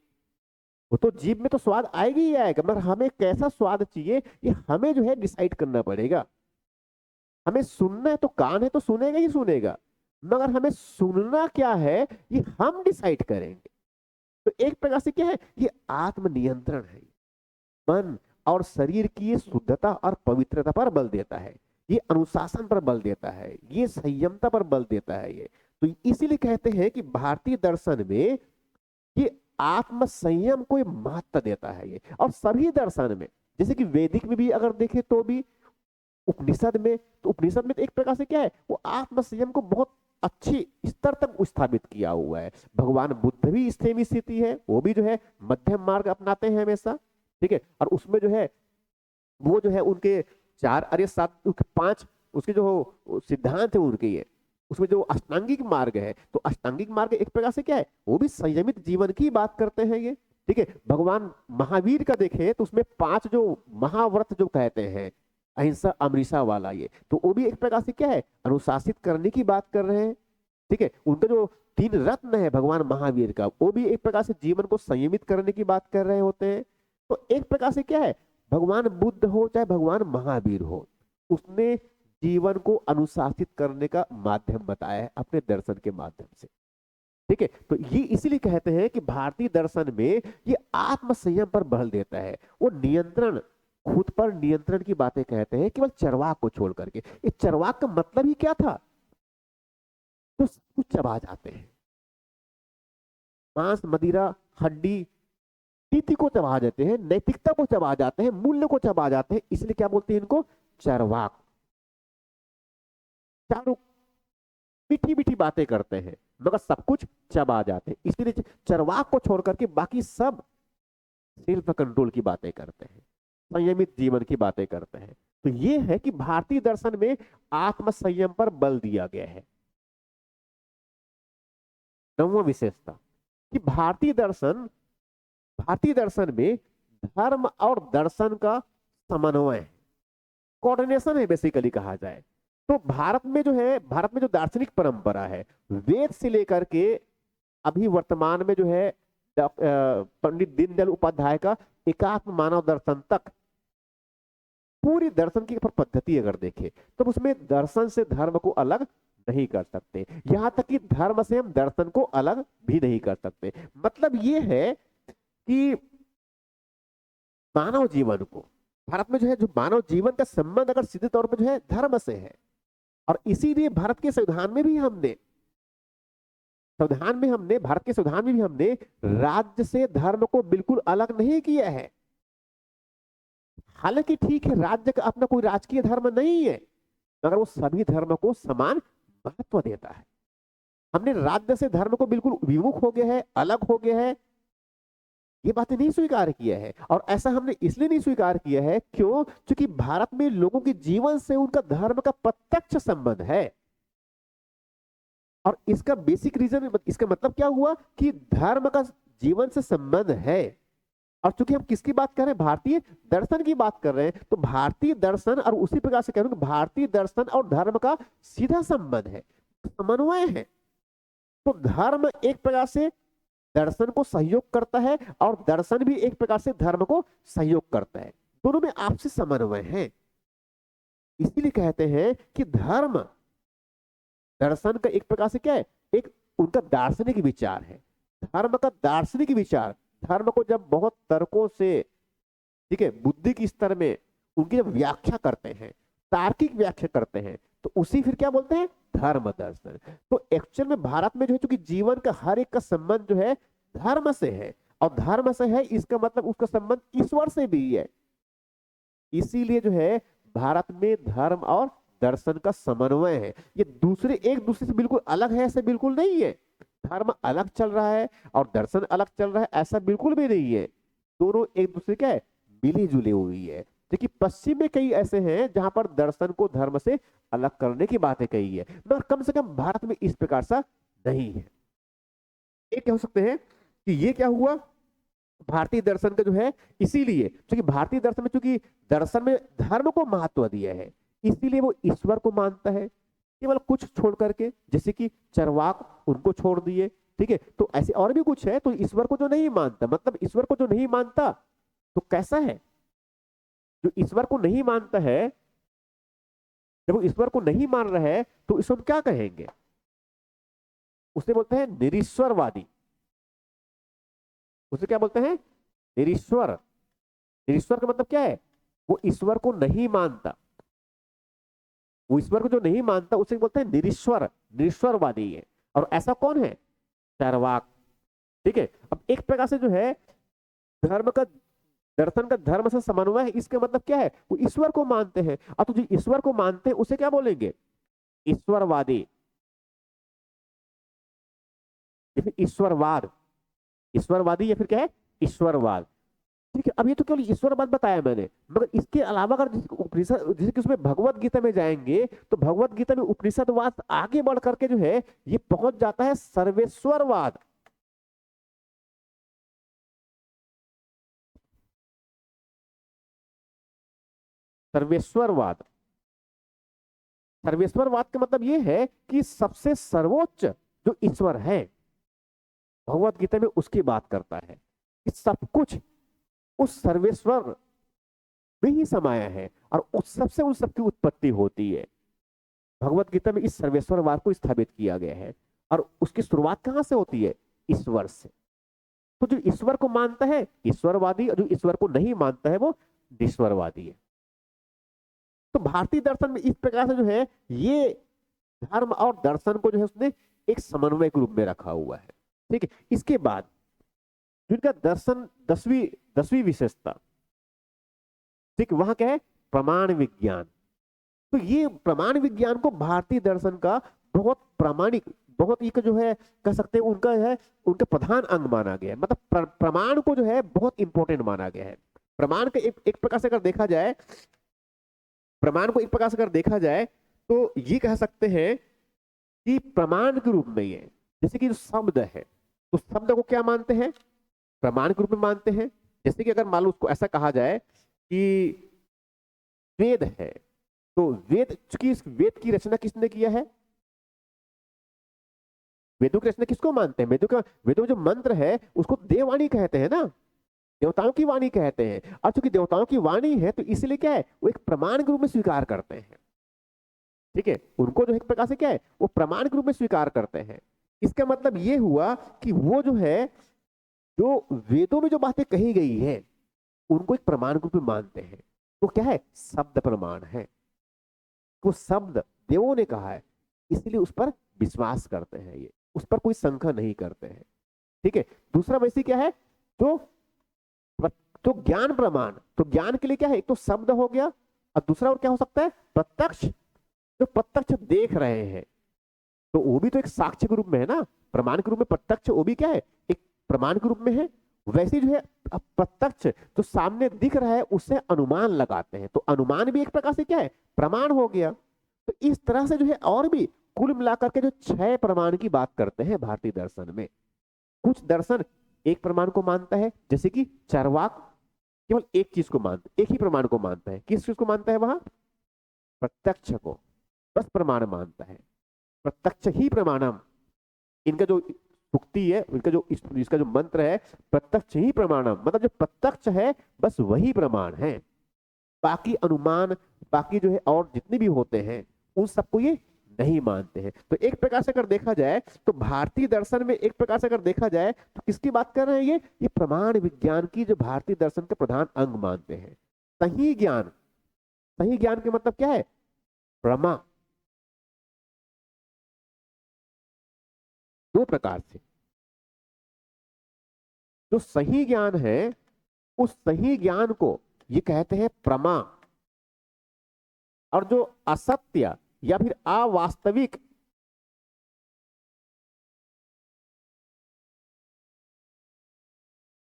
वो तो जीभ में तो स्वाद आएगा ही आएगा, मगर हमें कैसा स्वाद चाहिए ये हमें जो है डिसाइड करना पड़ेगा। हमें सुनना है तो कान है तो सुनेगा ही सुनेगा, मगर हमें सुनना क्या है ये हम डिसाइड करेंगे। तो एक प्रकार से क्या है? ये आत्म नियंत्रण है। मन और शरीर की ये शुद्धता और पवित्रता पर बल देता है, ये अनुशासन पर बल देता है, ये संयमता पर बल देता है। ये तो इसीलिए कहते हैं कि भारतीय दर्शन में ये आत्म संयम को महत्व देता है। ये और सभी दर्शन में, जैसे कि वैदिक में भी अगर देखें तो भी, उपनिषद में, तो उपनिषद में तो एक प्रकार से क्या है? वो आत्म संयम को बहुत अच्छी स्तर तक स्थापित किया हुआ है। भगवान बुद्ध भी सेम स्थिति है, वो भी जो है मध्यम मार्ग अपनाते हैं हमेशा, ठीक है। और उसमें जो है वो जो है उनके 4 अरे 7 5 उसके जो सिद्धांत है उनके, ये उसमें जो अष्टांगिक मार्ग है, तो अष्टांगिक मार्ग एक प्रकार से क्या है? वो भी संयमित जीवन की बात करते हैं ये, ठीक है। भगवान महावीर का देखें तो उसमें 5 जो महाव्रत जो कहते हैं, अहिंसा अमृषा वाला, ये तो वो भी एक प्रकार से क्या है? अनुशासित करने की बात कर रहे हैं, ठीक है। उनका जो 3 रत्न है भगवान महावीर का, वो भी एक प्रकार से जीवन को संयमित करने की बात कर रहे होते हैं। तो एक प्रकार से क्या है? भगवान बुद्ध हो चाहे भगवान महावीर हो, उसने जीवन को अनुशासित करने का माध्यम बताया है अपने दर्शन के माध्यम से, ठीक है। तो ये इसीलिए कहते हैं कि भारतीय दर्शन में ये आत्म संयम पर बल देता है। वो नियंत्रण, खुद पर नियंत्रण की बातें कहते हैं केवल चरवाक को छोड़ करके। ये चरवाक का मतलब ही क्या था? तो सब कुछ चबा जाते हैं, मांस, मदिरा, हड्डी, नीति को चबा जाते हैं, नैतिकता को चबा जाते हैं, मूल्य को चबा जाते हैं। इसलिए क्या बोलते हैं इनको? चरवाक। चारों मीठी मीठी बातें करते हैं मगर सब कुछ चबा जाते हैं। इसलिए चरवाक को छोड़ करके बाकी सब सेल्फ कंट्रोल की बातें करते हैं, संयमित जीवन की बातें करते हैं। तो ये है कि भारतीय दर्शन में आत्म संयम पर बल दिया गया है। 9वां विशेषता कि भारतीय दर्शन में धर्म और दर्शन का समन्वय है, कोऑर्डिनेशन है बेसिकली कहा जाए तो। भारत में जो दार्शनिक परंपरा है, वेद से लेकर के अभी वर्तमान में जो है पंडित दीनदयाल उपाध्याय का एकात्म मानव दर्शन तक, पूरी दर्शन की पद्धति अगर देखें तो उसमें दर्शन से धर्म को अलग नहीं कर सकते, यहां तक कि धर्म से हम दर्शन को अलग भी नहीं कर सकते। मतलब ये है कि मानव जीवन को, भारत में जो मानव जीवन का संबंध अगर सीधे तौर पर जो है धर्म से है। और इसीलिए भारत के संविधान में भी हमने राज्य से धर्म को बिल्कुल अलग नहीं किया है। हालांकि ठीक है, राज्य का अपना कोई राजकीय धर्म नहीं है, मगर वो सभी धर्म को समान महत्व देता है। हमने राज्य से धर्म को बिल्कुल विमुख हो गया है, अलग हो गया है, ये बातें नहीं स्वीकार किया है। और ऐसा हमने इसलिए नहीं स्वीकार किया है क्यों? क्योंकि भारत में लोगों के जीवन से उनका धर्म का प्रत्यक्ष संबंध है। और इसका बेसिक रीजन, इसका मतलब क्या हुआ कि धर्म का जीवन से संबंध है। और चूंकि हम किसकी बात कर रहे हैं? भारतीय दर्शन की बात कर रहे हैं, तो भारतीय दर्शन, और उसी प्रकार से कह रहे हैं भारतीय दर्शन और धर्म का सीधा संबंध है, समन्वय है। तो धर्म एक प्रकार से दर्शन को सहयोग करता है और दर्शन भी एक प्रकार से धर्म को सहयोग करता है, दोनों में आपसी समन्वय है। इसीलिए कहते हैं कि धर्म दर्शन का एक प्रकार से क्या है, एक उनका दार्शनिक विचार है। धर्म का दार्शनिक विचार, धर्म को जब बहुत तर्कों से, ठीक है, बुद्धि के स्तर में उनकी जब व्याख्या करते हैं, तार्किक व्याख्या करते हैं, तो उसी फिर क्या बोलते हैं, धर्म दर्शन। तो एक्चुअल में भारत में जो है, चूंकि जीवन का हर एक का संबंध जो है धर्म से है, और धर्म से है इसका मतलब उसका संबंध ईश्वर से भी है। इसीलिए जो है भारत में धर्म और दर्शन का समन्वय है। ये दूसरे एक दूसरे से बिल्कुल अलग है ऐसा बिल्कुल नहीं है। धर्म अलग चल रहा है और दर्शन अलग चल रहा है ऐसा बिल्कुल भी नहीं है। दोनों एक दूसरे क्या है, मिली जुली हुई है। देखिए पश्चिम में कई ऐसे हैं जहां पर दर्शन को धर्म से अलग करने की बातें कही है, मगर कम से कम भारत में इस प्रकार सा नहीं है। एक कह सकते हैं कि ये क्या हुआ, भारतीय दर्शन का जो है, इसीलिए क्योंकि भारतीय दर्शन में चूंकि दर्शन में धर्म को महत्व दिया है, इसीलिए वो ईश्वर को मानता है केवल कुछ छोड़ करके, जैसे कि चरवाक उनको छोड़ दिए, ठीक है। तो ऐसे और भी कुछ है, तो ईश्वर को जो नहीं मानता, मतलब ईश्वर को जो नहीं मानता तो कैसा है, जो ईश्वर को नहीं मानता है, जब वो ईश्वर को नहीं मान रहा है तो इसको हम क्या कहेंगे, उसे बोलते हैं निरीश्वरवादी। उसे क्या बोलते हैं, निरीश्वर। निरीश्वर का मतलब क्या है, वो ईश्वर को नहीं मानता, वो ईश्वर को जो नहीं मानता उसे बोलते हैं निरीश्वर, निरीश्वरवादी है। और ऐसा कौन है, चारवाक, ठीक है। अब एक प्रकार से जो है धर्म का, दर्शन का धर्म से समन्वय है, इसका मतलब क्या है, वो ईश्वर को मानते हैं। और तो जो ईश्वर को मानते हैं उसे क्या बोलेंगे, ईश्वरवादी, या फिर ईश्वरवाद, ईश्वरवादी या फिर क्या है, ईश्वरवाद, ठीक है। अब ये तो केवल ईश्वरवाद बताया मैंने, मगर इसके अलावा अगर उपनिषद, जैसे कि उसमें भगवत गीता में जाएंगे तो भगवत गीता में उपनिषदवाद आगे बढ़ करके जो है ये पहुंच जाता है सर्वेश्वरवाद। सर्वेश्वरवाद, सर्वेश्वरवाद का मतलब ये है कि सबसे सर्वोच्च जो ईश्वर है, भगवत गीता में उसकी बात करता है कि सब कुछ उस सर्वेश्वर में ही समाया है और उस सबसे उन सबकी उत्पत्ति होती है। भगवत गीता में इस सर्वेश्वरवाद को स्थापित किया गया है और उसकी शुरुआत कहां से होती है, ईश्वर से। तो जो ईश्वर को मानता है ईश्वरवादी, और जो ईश्वर को नहीं मानता है वो निश्वरवादी है। तो भारतीय दर्शन में इस प्रकार से जो है ये धर्म और दर्शन को जो है उसने एक समन्वय के रूप में रखा हुआ है, ठीक है। इसके बाद जिनका दर्शन दसवीं विशेषता, ठीक, वहां क्या है, प्रमाण विज्ञान। तो ये प्रमाण विज्ञान को भारतीय दर्शन का बहुत प्रामाणिक, बहुत एक जो है कह सकते हैं उनका है, उनका प्रधान अंग माना गया है। मतलब प्रमाण को जो है बहुत इंपॉर्टेंट माना गया है। प्रमाण का एक प्रकार से अगर देखा जाए, प्रमाण को एक प्रकार से अगर देखा जाए तो ये कह सकते हैं कि प्रमाण के रूप में ये, जैसे कि जो शब्द है तो शब्द को क्या मानते हैं, प्रमाण के रूप में मानते हैं। जैसे कि अगर मान लो उसको ऐसा कहा जाए कि वेद है, तो वेद, चूंकि इस वेद की रचना किसने किया है, वेदों की रचना किसको मानते हैं, वेदों में जो मंत्र है उसको देववाणी कहते हैं ना, देवताओं की वाणी कहते हैं। और चूंकि देवताओं की वाणी है तो इसलिए क्या है, वो एक प्रमाण के रूप में स्वीकार करते हैं, ठीक है। उनको जो एक प्रकार से क्या है, वो प्रमाण के रूप में स्वीकार करते हैं। इसका मतलब ये हुआ कि वो जो है, जो वेदों में जो बातें कही गई है उनको एक प्रमाण के रूप में मानते हैं। तो क्या है, शब्द प्रमाण है, वो शब्द देवों ने कहा है इसलिए उस पर विश्वास करते हैं, ये उस पर कोई शंका नहीं करते हैं, ठीक है। दूसरा वैसे क्या है, तो ज्ञान प्रमाण, तो ज्ञान के लिए क्या है, एक तो शब्द हो गया और दूसरा और क्या हो सकता है, प्रत्यक्ष, जो प्रत्यक्ष देख रहे हैं तो वो भी तो एक साक्ष्य के रूप में है ना, प्रमाण के रूप में प्रत्यक्ष वो भी क्या है, एक प्रमाण के रूप में है। वैसे जो है प्रत्यक्ष जो सामने दिख रहा है उससे अनुमान लगाते हैं, तो अनुमान भी एक प्रकार से क्या है, प्रमाण हो गया। तो इस तरह से जो है और भी कुल मिलाकर के जो 6 प्रमाण की बात करते हैं भारतीय दर्शन में। कुछ दर्शन एक प्रमाण को मानता है, जैसे कि चार्वाक केवल एक चीज को मानता, एक ही प्रमाण को मानता है। किस चीज को मानता है, वहां प्रत्यक्ष को बस प्रमाण मानता है, प्रत्यक्ष ही प्रमाणम, इनका जो सुक्ति है, इनका जो इसका जो मंत्र है, प्रत्यक्ष ही प्रमाणम, मतलब जो प्रत्यक्ष है बस वही प्रमाण है। बाकी अनुमान, बाकी जो है और जितने भी होते हैं उन सबको ये नहीं मानते हैं। तो एक प्रकार से अगर देखा जाए तो भारतीय दर्शन में एक प्रकार से अगर देखा जाए तो किसकी बात कर रहे हैं ये प्रमाण विज्ञान की जो भारतीय दर्शन के प्रधान अंग मानते हैं। सही ज्ञान, सही ज्ञान के मतलब क्या है? प्रमा। दो प्रकार से जो सही ज्ञान है उस सही ज्ञान को ये कहते हैं प्रमा, और जो असत्य या फिर अवास्तविक,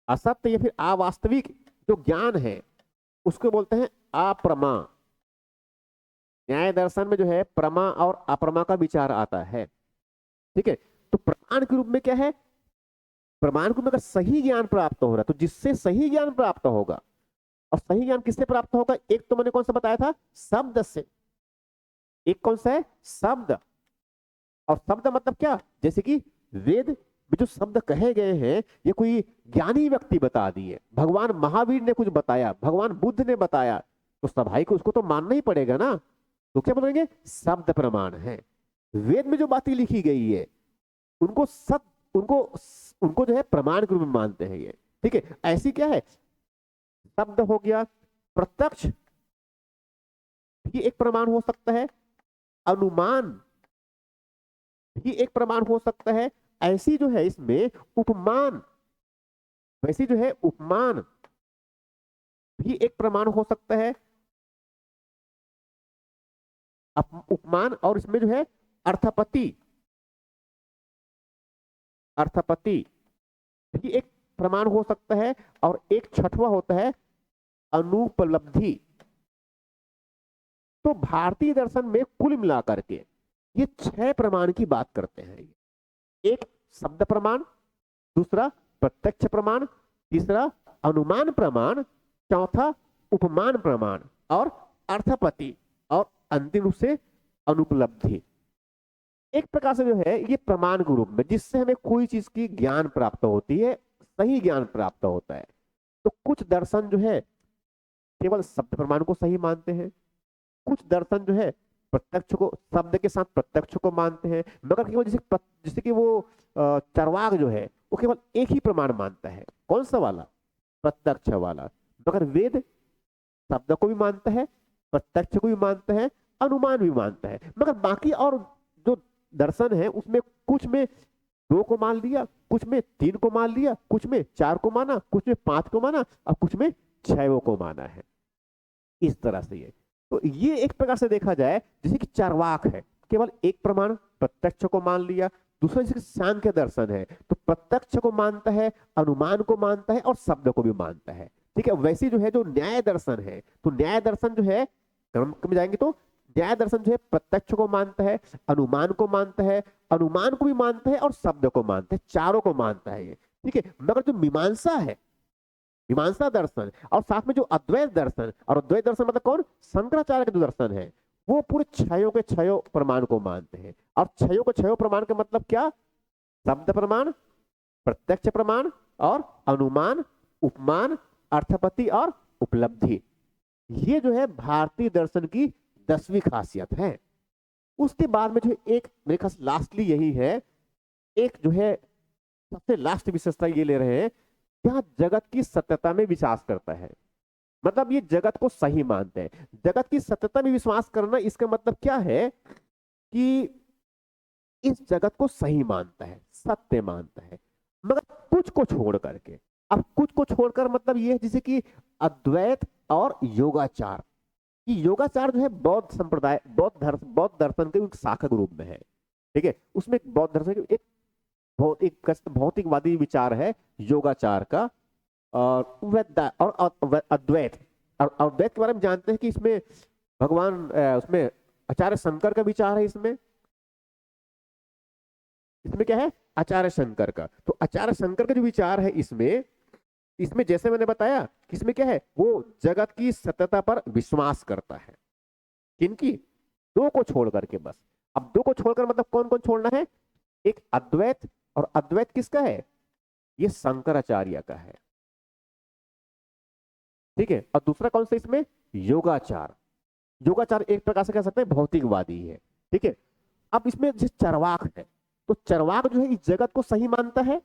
असत्य या फिर अवास्तविक जो ज्ञान है उसको बोलते हैं अप्रमा। न्याय दर्शन में जो है प्रमा और अप्रमा का विचार आता है। ठीक है, तो प्रमाण के रूप में क्या है? प्रमाण के रूप में अगर सही ज्ञान प्राप्त हो रहा है तो जिससे सही ज्ञान प्राप्त होगा, और सही ज्ञान किससे प्राप्त होगा? एक तो मैंने कौन सा बताया था? शब्द से। एक कौन सा है? शब्द। और शब्द मतलब क्या? जैसे कि वेद में जो शब्द कहे गए हैं ये कोई ज्ञानी व्यक्ति बता दिए, भगवान महावीर ने कुछ बताया, भगवान बुद्ध ने बताया, तो सभाई को उसको तो मानना ही पड़ेगा ना। तो क्या बोलेंगे? शब्द प्रमाण है। वेद में जो बातें लिखी गई है उनको सब उनको उनको जो है प्रमाण के रूप में मानते हैं ये। ठीक है, ऐसी क्या है? शब्द हो गया, प्रत्यक्ष भी एक प्रमाण हो सकता है, अनुमान भी एक प्रमाण हो सकता है। ऐसी जो है इसमें उपमान, वैसी जो है उपमान भी एक प्रमाण हो सकता है। उपमान, और इसमें जो है अर्थापत्ति, अर्थापत्ति भी एक प्रमाण हो सकता है। और एक छठवां होता है अनुपलब्धि। तो भारतीय दर्शन में कुल मिलाकर के ये 6 प्रमाण की बात करते हैं। एक शब्द प्रमाण, दूसरा प्रत्यक्ष प्रमाण, तीसरा अनुमान प्रमाण, चौथा उपमान प्रमाण, और अर्थापत्ति, और अंतिम रूप से अनुपलब्धि। एक प्रकार से जो है ये प्रमाण के रूप में जिससे हमें कोई चीज की ज्ञान प्राप्त होती है, सही ज्ञान प्राप्त होता है। तो कुछ दर्शन जो है केवल शब्द प्रमाण को सही मानते हैं, कुछ दर्शन जो है प्रत्यक्ष को, शब्द के साथ प्रत्यक्ष को मानते हैं, मगर केवल जैसे कि वो चरवाक जो है वो केवल एक ही प्रमाण मानता है। कौन सा वाला? प्रत्यक्ष वाला। मगर वेद शब्द को भी मानता है, प्रत्यक्ष को भी मानता है, अनुमान भी मानता है। मगर बाकी और जो दर्शन है उसमें कुछ में 2 को मान लिया, कुछ में 3 को मान लिया, कुछ में 4 को माना, कुछ में 5 को माना, और कुछ में 6 को माना है। इस तरह से ये, तो ये एक प्रकार से देखा जाए जैसे कि चार्वाक है, केवल एक प्रमाण प्रत्यक्ष को मान लिया। दूसरा जैसे सांख्य दर्शन है तो प्रत्यक्ष को मानता है, अनुमान को मानता है, और शब्द को भी मानता है। ठीक है, वैसे जो है जो न्याय दर्शन है, तो न्याय दर्शन जो है क्रम में जाएंगे तो न्याय दर्शन जो है प्रत्यक्ष को मानता है, अनुमान को मानता है, अनुमान को भी मानता है, और शब्द को मानता है, चारों को मानता है ये। ठीक है, मगर जो मीमांसा है, मीमांसा दर्शन, और साथ में जो अद्वैत दर्शन, और अद्वैत दर्शन मतलब कौन? शंकराचार्य का जो दर्शन है, वो पूरे 6 के 6 प्रमाण को मानते हैं। और 6 के 6 प्रमाण का मतलब क्या? शब्द प्रमाण, प्रत्यक्ष प्रमाण, और अनुमान, उपमान, अर्थापत्ति और उपलब्धि। ये जो है भारतीय दर्शन की 10वीं खासियत है। उसके बाद में जो एक मेरे ख्याल लास्टली यही है, एक जो है सबसे लास्ट विशेषता ये ले रहे हैं, यह जगत की सत्यता में विश्वास करता है। मतलब ये जगत को सही मानते हैं। जगत की सत्यता में विश्वास करना, इसका मतलब क्या है कि इस जगत को सही मानता है, सत्य मानता है, मगर कुछ को छोड़ करके। अब कुछ को छोड़कर मतलब ये है जैसे कि अद्वैत और योगाचार, कि योगाचार जो है बौद्ध संप्रदाय, बौद्ध दर्शन के एक शाखा के रूप में है। ठीक है, उसमें बौद्ध दर्शन के एक भौतिकवादी विचार है योगाचार का, और अद्वैत। और अद्वैत के बारे में जानते हैं कि इसमें भगवान, उसमें आचार्य शंकर का विचार है। इसमें क्या है? आचार्य शंकर का। तो आचार्य शंकर का जो विचार है इसमें जैसे मैंने बताया कि इसमें क्या है, वो जगत की सत्यता पर विश्वास करता है। किनकी? 2 को छोड़ करके बस। अब 2 को छोड़कर मतलब कौन कौन छोड़ना है? एक अद्वैत, और अद्वैत किसका है? ये शंकराचार्य का है। ठीक है, और दूसरा कौन सा इसमें? योगाचार। योगाचार एक प्रकार से कह सकते हैं भौतिकवादी है। ठीक है, अब इसमें जिस चरवाक है, तो चरवाक जो है इस जगत को सही मानता है,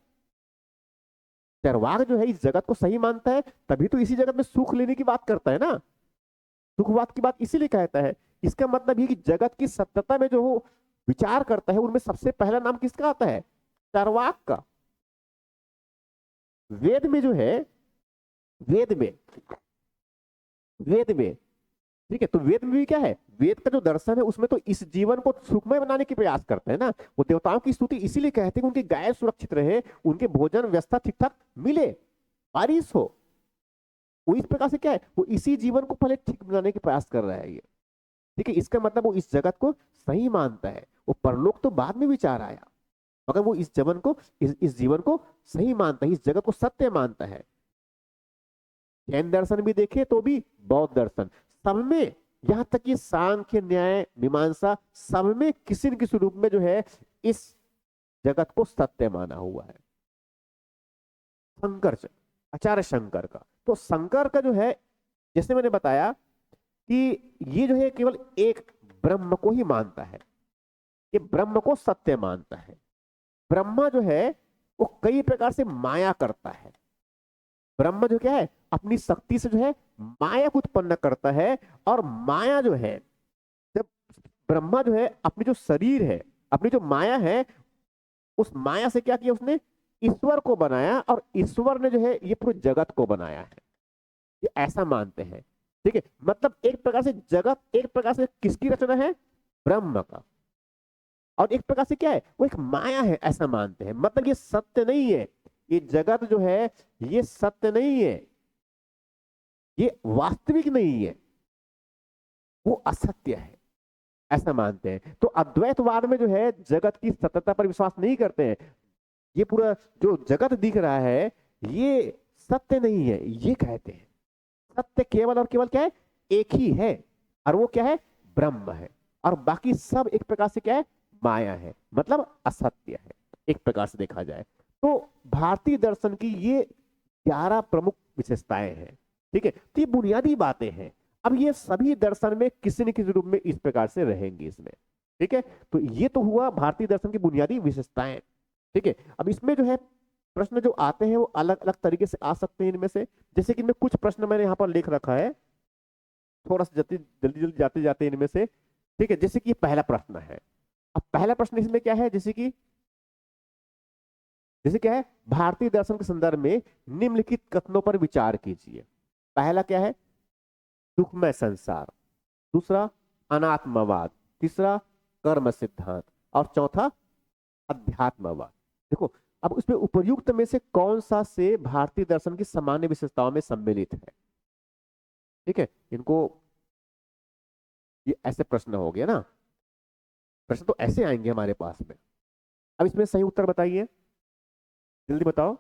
चरवाक जो है इस जगत को सही मानता है, तभी तो इसी जगत में सुख लेने की बात करता है ना, सुखवाद की बात इसीलिए कहता है। इसका मतलब ये कि जगत की सत्यता में जो विचार करता है, उनमें सबसे पहला नाम किसका आता है? चरवाक का। वेद में जो है, वेद में, वेद में, ठीक है, तो वेद में भी क्या है? वेद का जो दर्शन है उसमें तो इस जीवन को सुखमय बनाने की प्रयास करते हैं ना। वो देवताओं की स्तुति इसीलिए कहते हैं कि उनकी गाय सुरक्षित रहे, उनके भोजन व्यवस्था ठीक ठाक मिले, बारिश हो। वो इस प्रकार से क्या है, वो इसी जीवन को पहले ठीक बनाने के प्रयास कर रहा है ये। ठीक है, इसका मतलब वो इस जगत को सही मानता है। वो परलोक तो बाद में विचार आया, मगर वो इस जीवन को, इस जीवन को सही मानता है, इस जगत को सत्य मानता है। जैन दर्शन भी देखे तो भी, बौद्ध दर्शन, सब में, यहां तक कि सांख्य न्याय मीमांसा, सब में किसी न किसी रूप में जो है इस जगत को सत्य माना हुआ है। शंकर, आचार्य शंकर का, तो शंकर का जो है, जैसे मैंने बताया कि ये जो है केवल एक ब्रह्म को ही मानता है, ये ब्रह्म को सत्य मानता है। ब्रह्मा जो है वो कई प्रकार से माया करता है। ब्रह्म जो क्या है, अपनी शक्ति से जो है माया को उत्पन्न करता है। और माया जो है, जब ब्रह्मा जो है अपनी जो शरीर है, अपनी जो माया है, उस माया से क्या किया उसने? ईश्वर को बनाया, और ईश्वर ने जो है ये पूरे जगत को बनाया है, ये ऐसा मानते हैं। ठीक है, मतलब एक प्रकार से जगत एक प्रकार से किसकी रचना है? ब्रह्म का। और एक प्रकार से क्या है, वो एक माया है, ऐसा मानते हैं। मतलब ये सत्य नहीं है, ये जगत जो है ये सत्य नहीं है, ये वास्तविक नहीं है, वो असत्य है, ऐसा मानते हैं। तो अद्वैतवाद में जो है जगत की सत्यता पर विश्वास नहीं करते हैं। ये पूरा जो जगत दिख रहा है ये सत्य नहीं है, ये कहते हैं सत्य केवल और केवल क्या है? एक ही है, और वो क्या है? ब्रह्म है। और बाकी सब एक प्रकार से क्या है? माया है, मतलब असत्य है, एक प्रकार से देखा जाए तो। भारतीय दर्शन की ये 11 प्रमुख विशेषताएं हैं। ठीक है, तो ये बुनियादी बातें हैं। अब ये सभी दर्शन में किसी न किसी रूप में इस प्रकार से रहेंगी इसमें। ठीक है, तो ये तो हुआ भारतीय दर्शन की बुनियादी विशेषताएं। ठीक है, अब इसमें जो है प्रश्न जो आते हैं वो अलग अलग तरीके से आ सकते हैं इनमें से। जैसे कि मैं कुछ प्रश्न मैंने यहाँ पर लिख रखा है, थोड़ा सा जल्दी जल्दी जल्दी जाते जाते इनमें से। ठीक है, जैसे कि पहला प्रश्न है। अब पहला प्रश्न इसमें क्या है, जैसे क्या है, भारतीय दर्शन के संदर्भ में निम्नलिखित कथनों पर विचार कीजिए। पहला क्या है? दुखमय संसार। दूसरा, अनात्मवाद। तीसरा, कर्म सिद्धांत। और चौथा, अध्यात्मवाद। देखो, अब उसमें उपर्युक्त में से कौन सा से भारतीय दर्शन की सामान्य विशेषताओं में सम्मिलित है? ठीक है, इनको, ये ऐसे प्रश्न हो गया ना, प्रश्न तो ऐसे आएंगे हमारे पास में। अब इसमें सही उत्तर बताइए, जल्दी बताओ।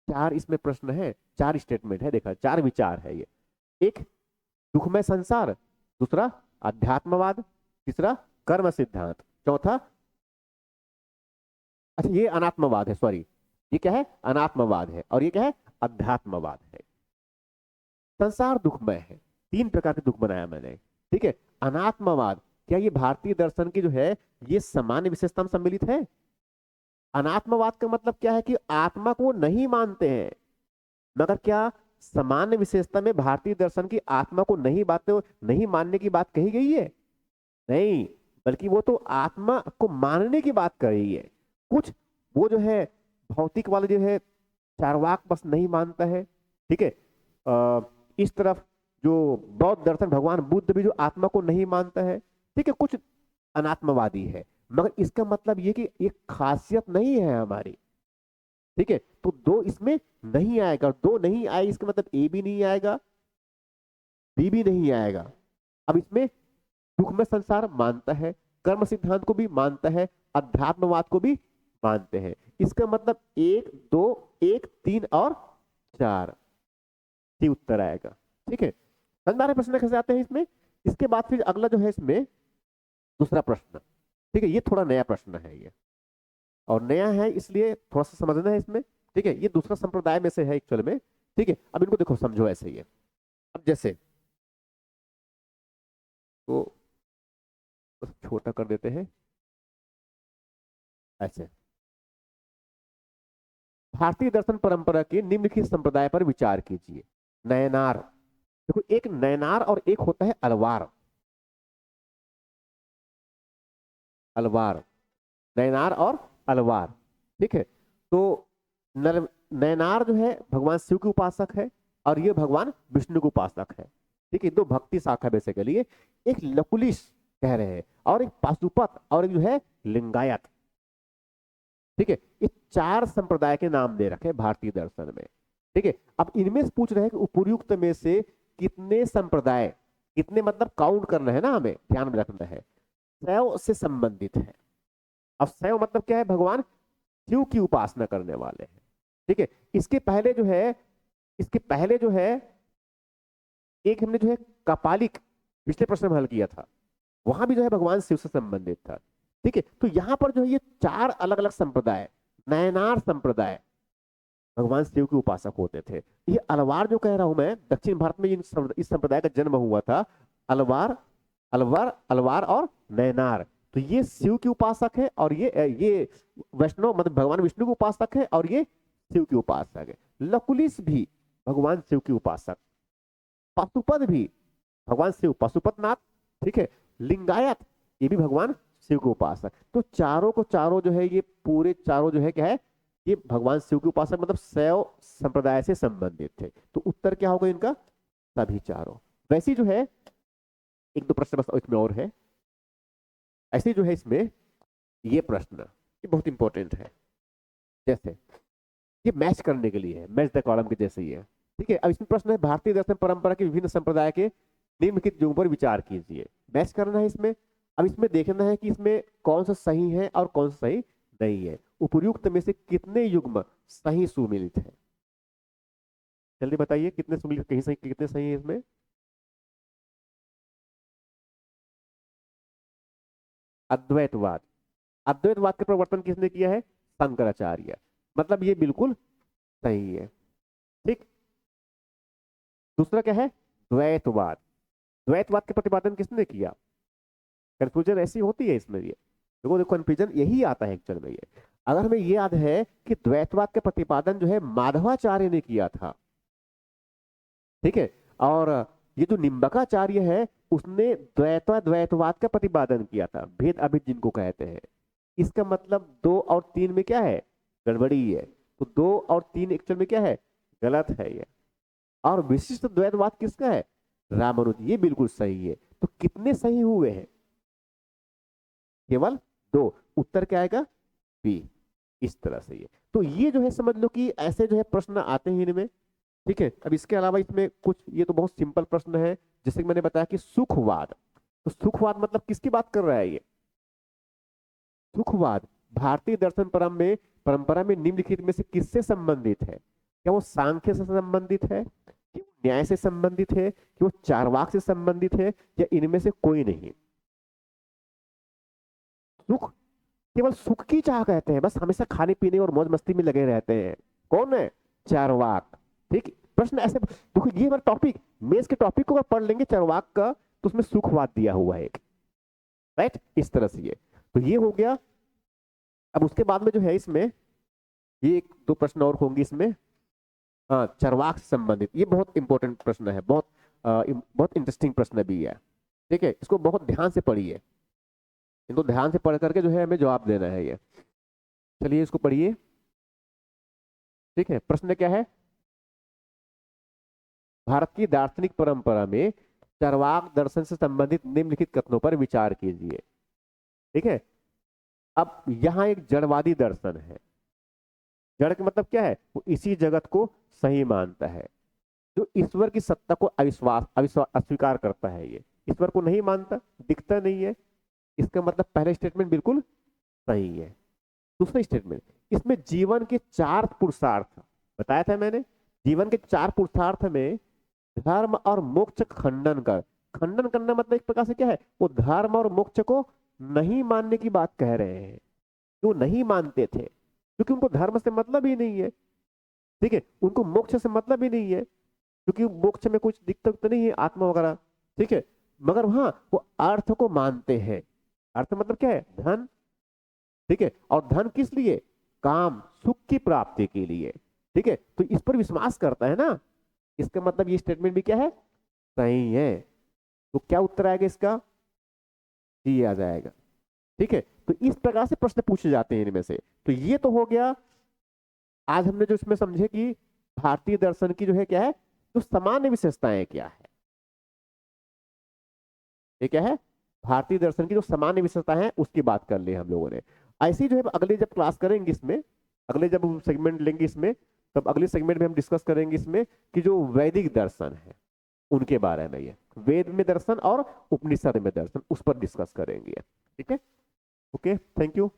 4 इसमें प्रश्न है, 4 स्टेटमेंट है, देखा, 4 विचार है ये। एक, दुखमय संसार। दूसरा, अध्यात्मवाद। तीसरा, कर्म सिद्धांत। चौथा, अच्छा ये अनात्मवाद है, सॉरी, ये क्या है? अनात्मवाद है। और ये क्या है? अध्यात्मवाद है। संसार दुखमय है, 3 प्रकार के दुख बनाया मैंने। ठीक है, अनात्मवाद, क्या ये भारतीय दर्शन की जो है ये सामान्य विशेषता में सम्मिलित है? अनात्मवाद का मतलब क्या है कि आत्मा को नहीं मानते हैं, मगर क्या सामान्य विशेषता में भारतीय दर्शन की आत्मा को नहीं मानने की बात कही गई है? नहीं, बल्कि वो तो आत्मा को मानने की बात कर रही है। कुछ वो जो है भौतिक वाले जो है चारवाक बस नहीं मानता है। ठीक है, इस तरफ जो बौद्ध दर्शन, भगवान बुद्ध भी जो आत्मा को नहीं मानता है। ठीक है, कुछ अनात्मवादी है, मगर इसका मतलब ये कि ये खासियत नहीं है हमारी। ठीक है, तो 2 इसमें नहीं आएगा, 2 नहीं आए इसका मतलब ए भी नहीं आएगा, बी भी नहीं आएगा। अब इसमें दुख में संसार मानता है, कर्म सिद्धांत को भी मानता है, अध्यात्मवाद को भी मानते हैं। इसका मतलब 1 2 1 3 और 4 ही उत्तर आएगा। ठीक है, समझ में आ रहा है प्रश्न कैसे आते हैं इसमें? इसके बाद फिर अगला जो है इसमें दूसरा प्रश्न, ठीक है, ये थोड़ा नया प्रश्न है ये, और नया है इसलिए थोड़ा सा समझना है इसमें। ठीक है, ये दूसरा संप्रदाय में से है एक्चुअल में। ठीक है, अब इनको देखो, समझो ऐसे ही है। अब जैसे तो छोटा कर देते हैं ऐसे। भारतीय दर्शन परंपरा के निम्नलिखित संप्रदाय पर विचार कीजिए। नयनार, देखो एक नयनार और एक होता है अलवार। अलवार, नयनार और अलवार। ठीक है, तो नयनार जो है भगवान शिव के उपासक है, और ये भगवान विष्णु के उपासक है। ठीक है, दो भक्ति शाखा बेसिकली। एक लकुलिश कह रहे हैं, और एक पाशुपत, और एक जो है लिंगायत। ठीक है, ये चार संप्रदाय के नाम दे रखे भारतीय दर्शन में। ठीक है, अब इनमें से पूछ रहे हैं कि उपर्युक्त में से कितने संप्रदाय, कितने मतलब काउंट करना है ना, हमें ध्यान में रखना है, शैव से संबंधित है। अब शैव मतलब क्या है, भगवान शिव की उपासना करने वाले हैं। ठीक है, इसके पहले जो है, इसके पहले जो है एक हमने जो है कपालिक पिछले प्रश्न में हल किया था, वहां भी जो है भगवान शिव से संबंधित था। ठीक है, तो यहां पर जो है ये चार अलग अलग संप्रदाय, नयनार संप्रदाय भगवान शिव के उपासक होते थे। ये अलवार जो कह रहा हूं मैं, दक्षिण भारत में इस संप्रदाय का जन्म हुआ था। अलवार, अलवार, अलवार और नयनार, तो ये शिव के उपासक है, और ये वैष्णव मतलब भगवान विष्णु के उपासक है, और ये शिव के उपासक है। लकुलिस भी भगवान शिव के उपासक, पाशुपत भी भगवान शिव पशुपतनाथ। ठीक है, लिंगायत ये भी भगवान शिव के उपासक। तो चारों को चारों जो है, ये पूरे चारों जो है क्या है, ये भगवान शिव के उपासक मतलब शैव संप्रदाय से संबंधित थे। तो उत्तर क्या होगा इनका, सभी चारों। वैसे जो है एक दो प्रश्न बस इसमें और है, ऐसे जो है इसमें ये प्रश्न ये बहुत इंपॉर्टेंट है। जैसे ये मैच करने के लिए है, मैच द कॉलम के जैसे ही है। ठीक है, अब इसमें प्रश्न है भारतीय दर्शन परंपरा के विभिन्न संप्रदाय के निम्नलिखित युगों पर विचार कीजिए। मैच करना है इसमें। अब इसमें देखना है कि इसमें कौन सा सही है और कौन सा सही नहीं है। उपर्युक्त में से कितने युग्म सही सुमिलित है, जल्दी बताइए कितने सुमिलित, कहीं सही कितने सही है इसमें। अद्वैतवाद, अद्वैतवाद का प्रवर्तन किसने किया है, शंकराचार्य, मतलब ये बिल्कुल सही है। ठीक, दूसरा क्या है, द्वैतवाद, द्वैतवाद का प्रतिपादन किसने किया। कंफ्यूजन ऐसी होती है इसमें, ये देखो देखो कंफ्यूजन यही आता है एक्चुअल में। ये अगर हमें ये याद है कि द्वैतवाद का प्रतिपादन जो है माधवाचार्य ने किया था। ठीक है, और ये जो निम्बकाचार्य है उसने द्वैतवाद का प्रतिपादन किया था, भेद अभेद जिनको कहते हैं। इसका मतलब दो और तीन में क्या है, गड़बड़ी है। तो दो और तीन एक्चुअल में क्या है, गलत है ये। और विशिष्ट द्वैतवाद किसका है, रामानुज, ये बिल्कुल सही है। तो कितने सही हुए हैं, केवल दो। उत्तर क्या आएगा, बी। इस तरह से ये, तो ये जो है समझ लो कि ऐसे जो है प्रश्न आते हैं इनमें। ठीक है, अब इसके अलावा इसमें कुछ, ये तो बहुत सिंपल प्रश्न है। जैसे कि मैंने बताया कि सुखवाद, तो सुखवाद मतलब किसकी बात कर रहा है ये, सुखवाद भारतीय दर्शन परंपरा में निम्नलिखित में से किससे संबंधित है। क्या वो सांख्य से संबंधित है, कि वो न्याय से संबंधित है, कि वो चारवाक से संबंधित है, या इनमें से कोई नहीं। सुख, केवल सुख की चाह कहते हैं, बस हमेशा खाने पीने और मौज मस्ती में लगे रहते हैं। कौन है, चारवाक। ठीक, प्रश्न ऐसे देखो, ये हमारा टॉपिक, मेंस के टॉपिक को अगर पढ़ लेंगे चारवाक का, तो उसमें सुखवाद दिया हुआ है एक, राइट, इस तरह से ये, तो ये हो गया। अब उसके बाद में जो है इसमें ये एक दो प्रश्न और होंगे इसमें। हाँ, चरवाक से संबंधित, ये बहुत इंपॉर्टेंट प्रश्न है, बहुत बहुत इंटरेस्टिंग प्रश्न भी है। ठीक है, इसको बहुत ध्यान से पढ़िए, इनको ध्यान से पढ़ करके जो है हमें जवाब देना है ये। चलिए इसको पढ़िए। ठीक है, प्रश्न क्या है, भारत की दार्शनिक परंपरा में चरवाक दर्शन से संबंधित निम्नलिखित कथनों पर विचार कीजिए। ठीक है, अब यहाँ एक जड़वादी दर्शन है। जड़ का मतलब क्या है, वो इसी जगत को सही मानता है। जो ईश्वर की सत्ता को अविश्वास अविश्वास अस्वीकार करता है, ये ईश्वर को नहीं मानता, दिखता नहीं है। इसका मतलब पहला स्टेटमेंट बिल्कुल सही है। दूसरा स्टेटमेंट, इसमें जीवन के चार पुरुषार्थ बताया था मैंने। जीवन के चार पुरुषार्थ में धर्म और मोक्ष का खंडन करना मतलब एक प्रकार से क्या है, वो धर्म और मोक्ष को नहीं मानने की बात कह रहे हैं। जो नहीं मानते थे क्योंकि उनको धर्म से मतलब ही नहीं है, ठीक है, उनको मोक्ष से मतलब ही नहीं है, क्योंकि मोक्ष में कुछ दिक्कत तो नहीं है आत्मा वगैरह, ठीक है। मगर हाँ, वो अर्थ को मानते हैं। अर्थ मतलब क्या है? धन, ठीक है। और धन किस लिए? काम सुख की प्राप्ति के लिए, ठीक है। तो इस पर विश्वास करता है ना, इसका मतलब ये स्टेटमेंट भी क्या है? सही है। तो क्या उत्तर आएगा इसका? जी आ जाएगा, ठीक है। तो इस प्रकार से प्रश्न पूछे जाते हैं इनमें से। तो ये तो हो गया आज हमने जो इसमें समझे कि भारतीय दर्शन की जो है क्या है, जो सामान्य विशेषताएं क्या है। ये क्या है? भारतीय दर्शन की जो सामान्य विशेषता है उसकी बात कर ली हम लोगों ने। ऐसी जो है अगले जब क्लास करेंगे इसमें, अगले जब सेगमेंट लेंगे इसमें, तब अगले सेगमेंट में हम डिस्कस करेंगे इसमें कि जो वैदिक दर्शन है उनके बारे में, ये वेद में दर्शन और उपनिषद में दर्शन, उस पर डिस्कस करेंगे, ठीक है। Okay, thank you.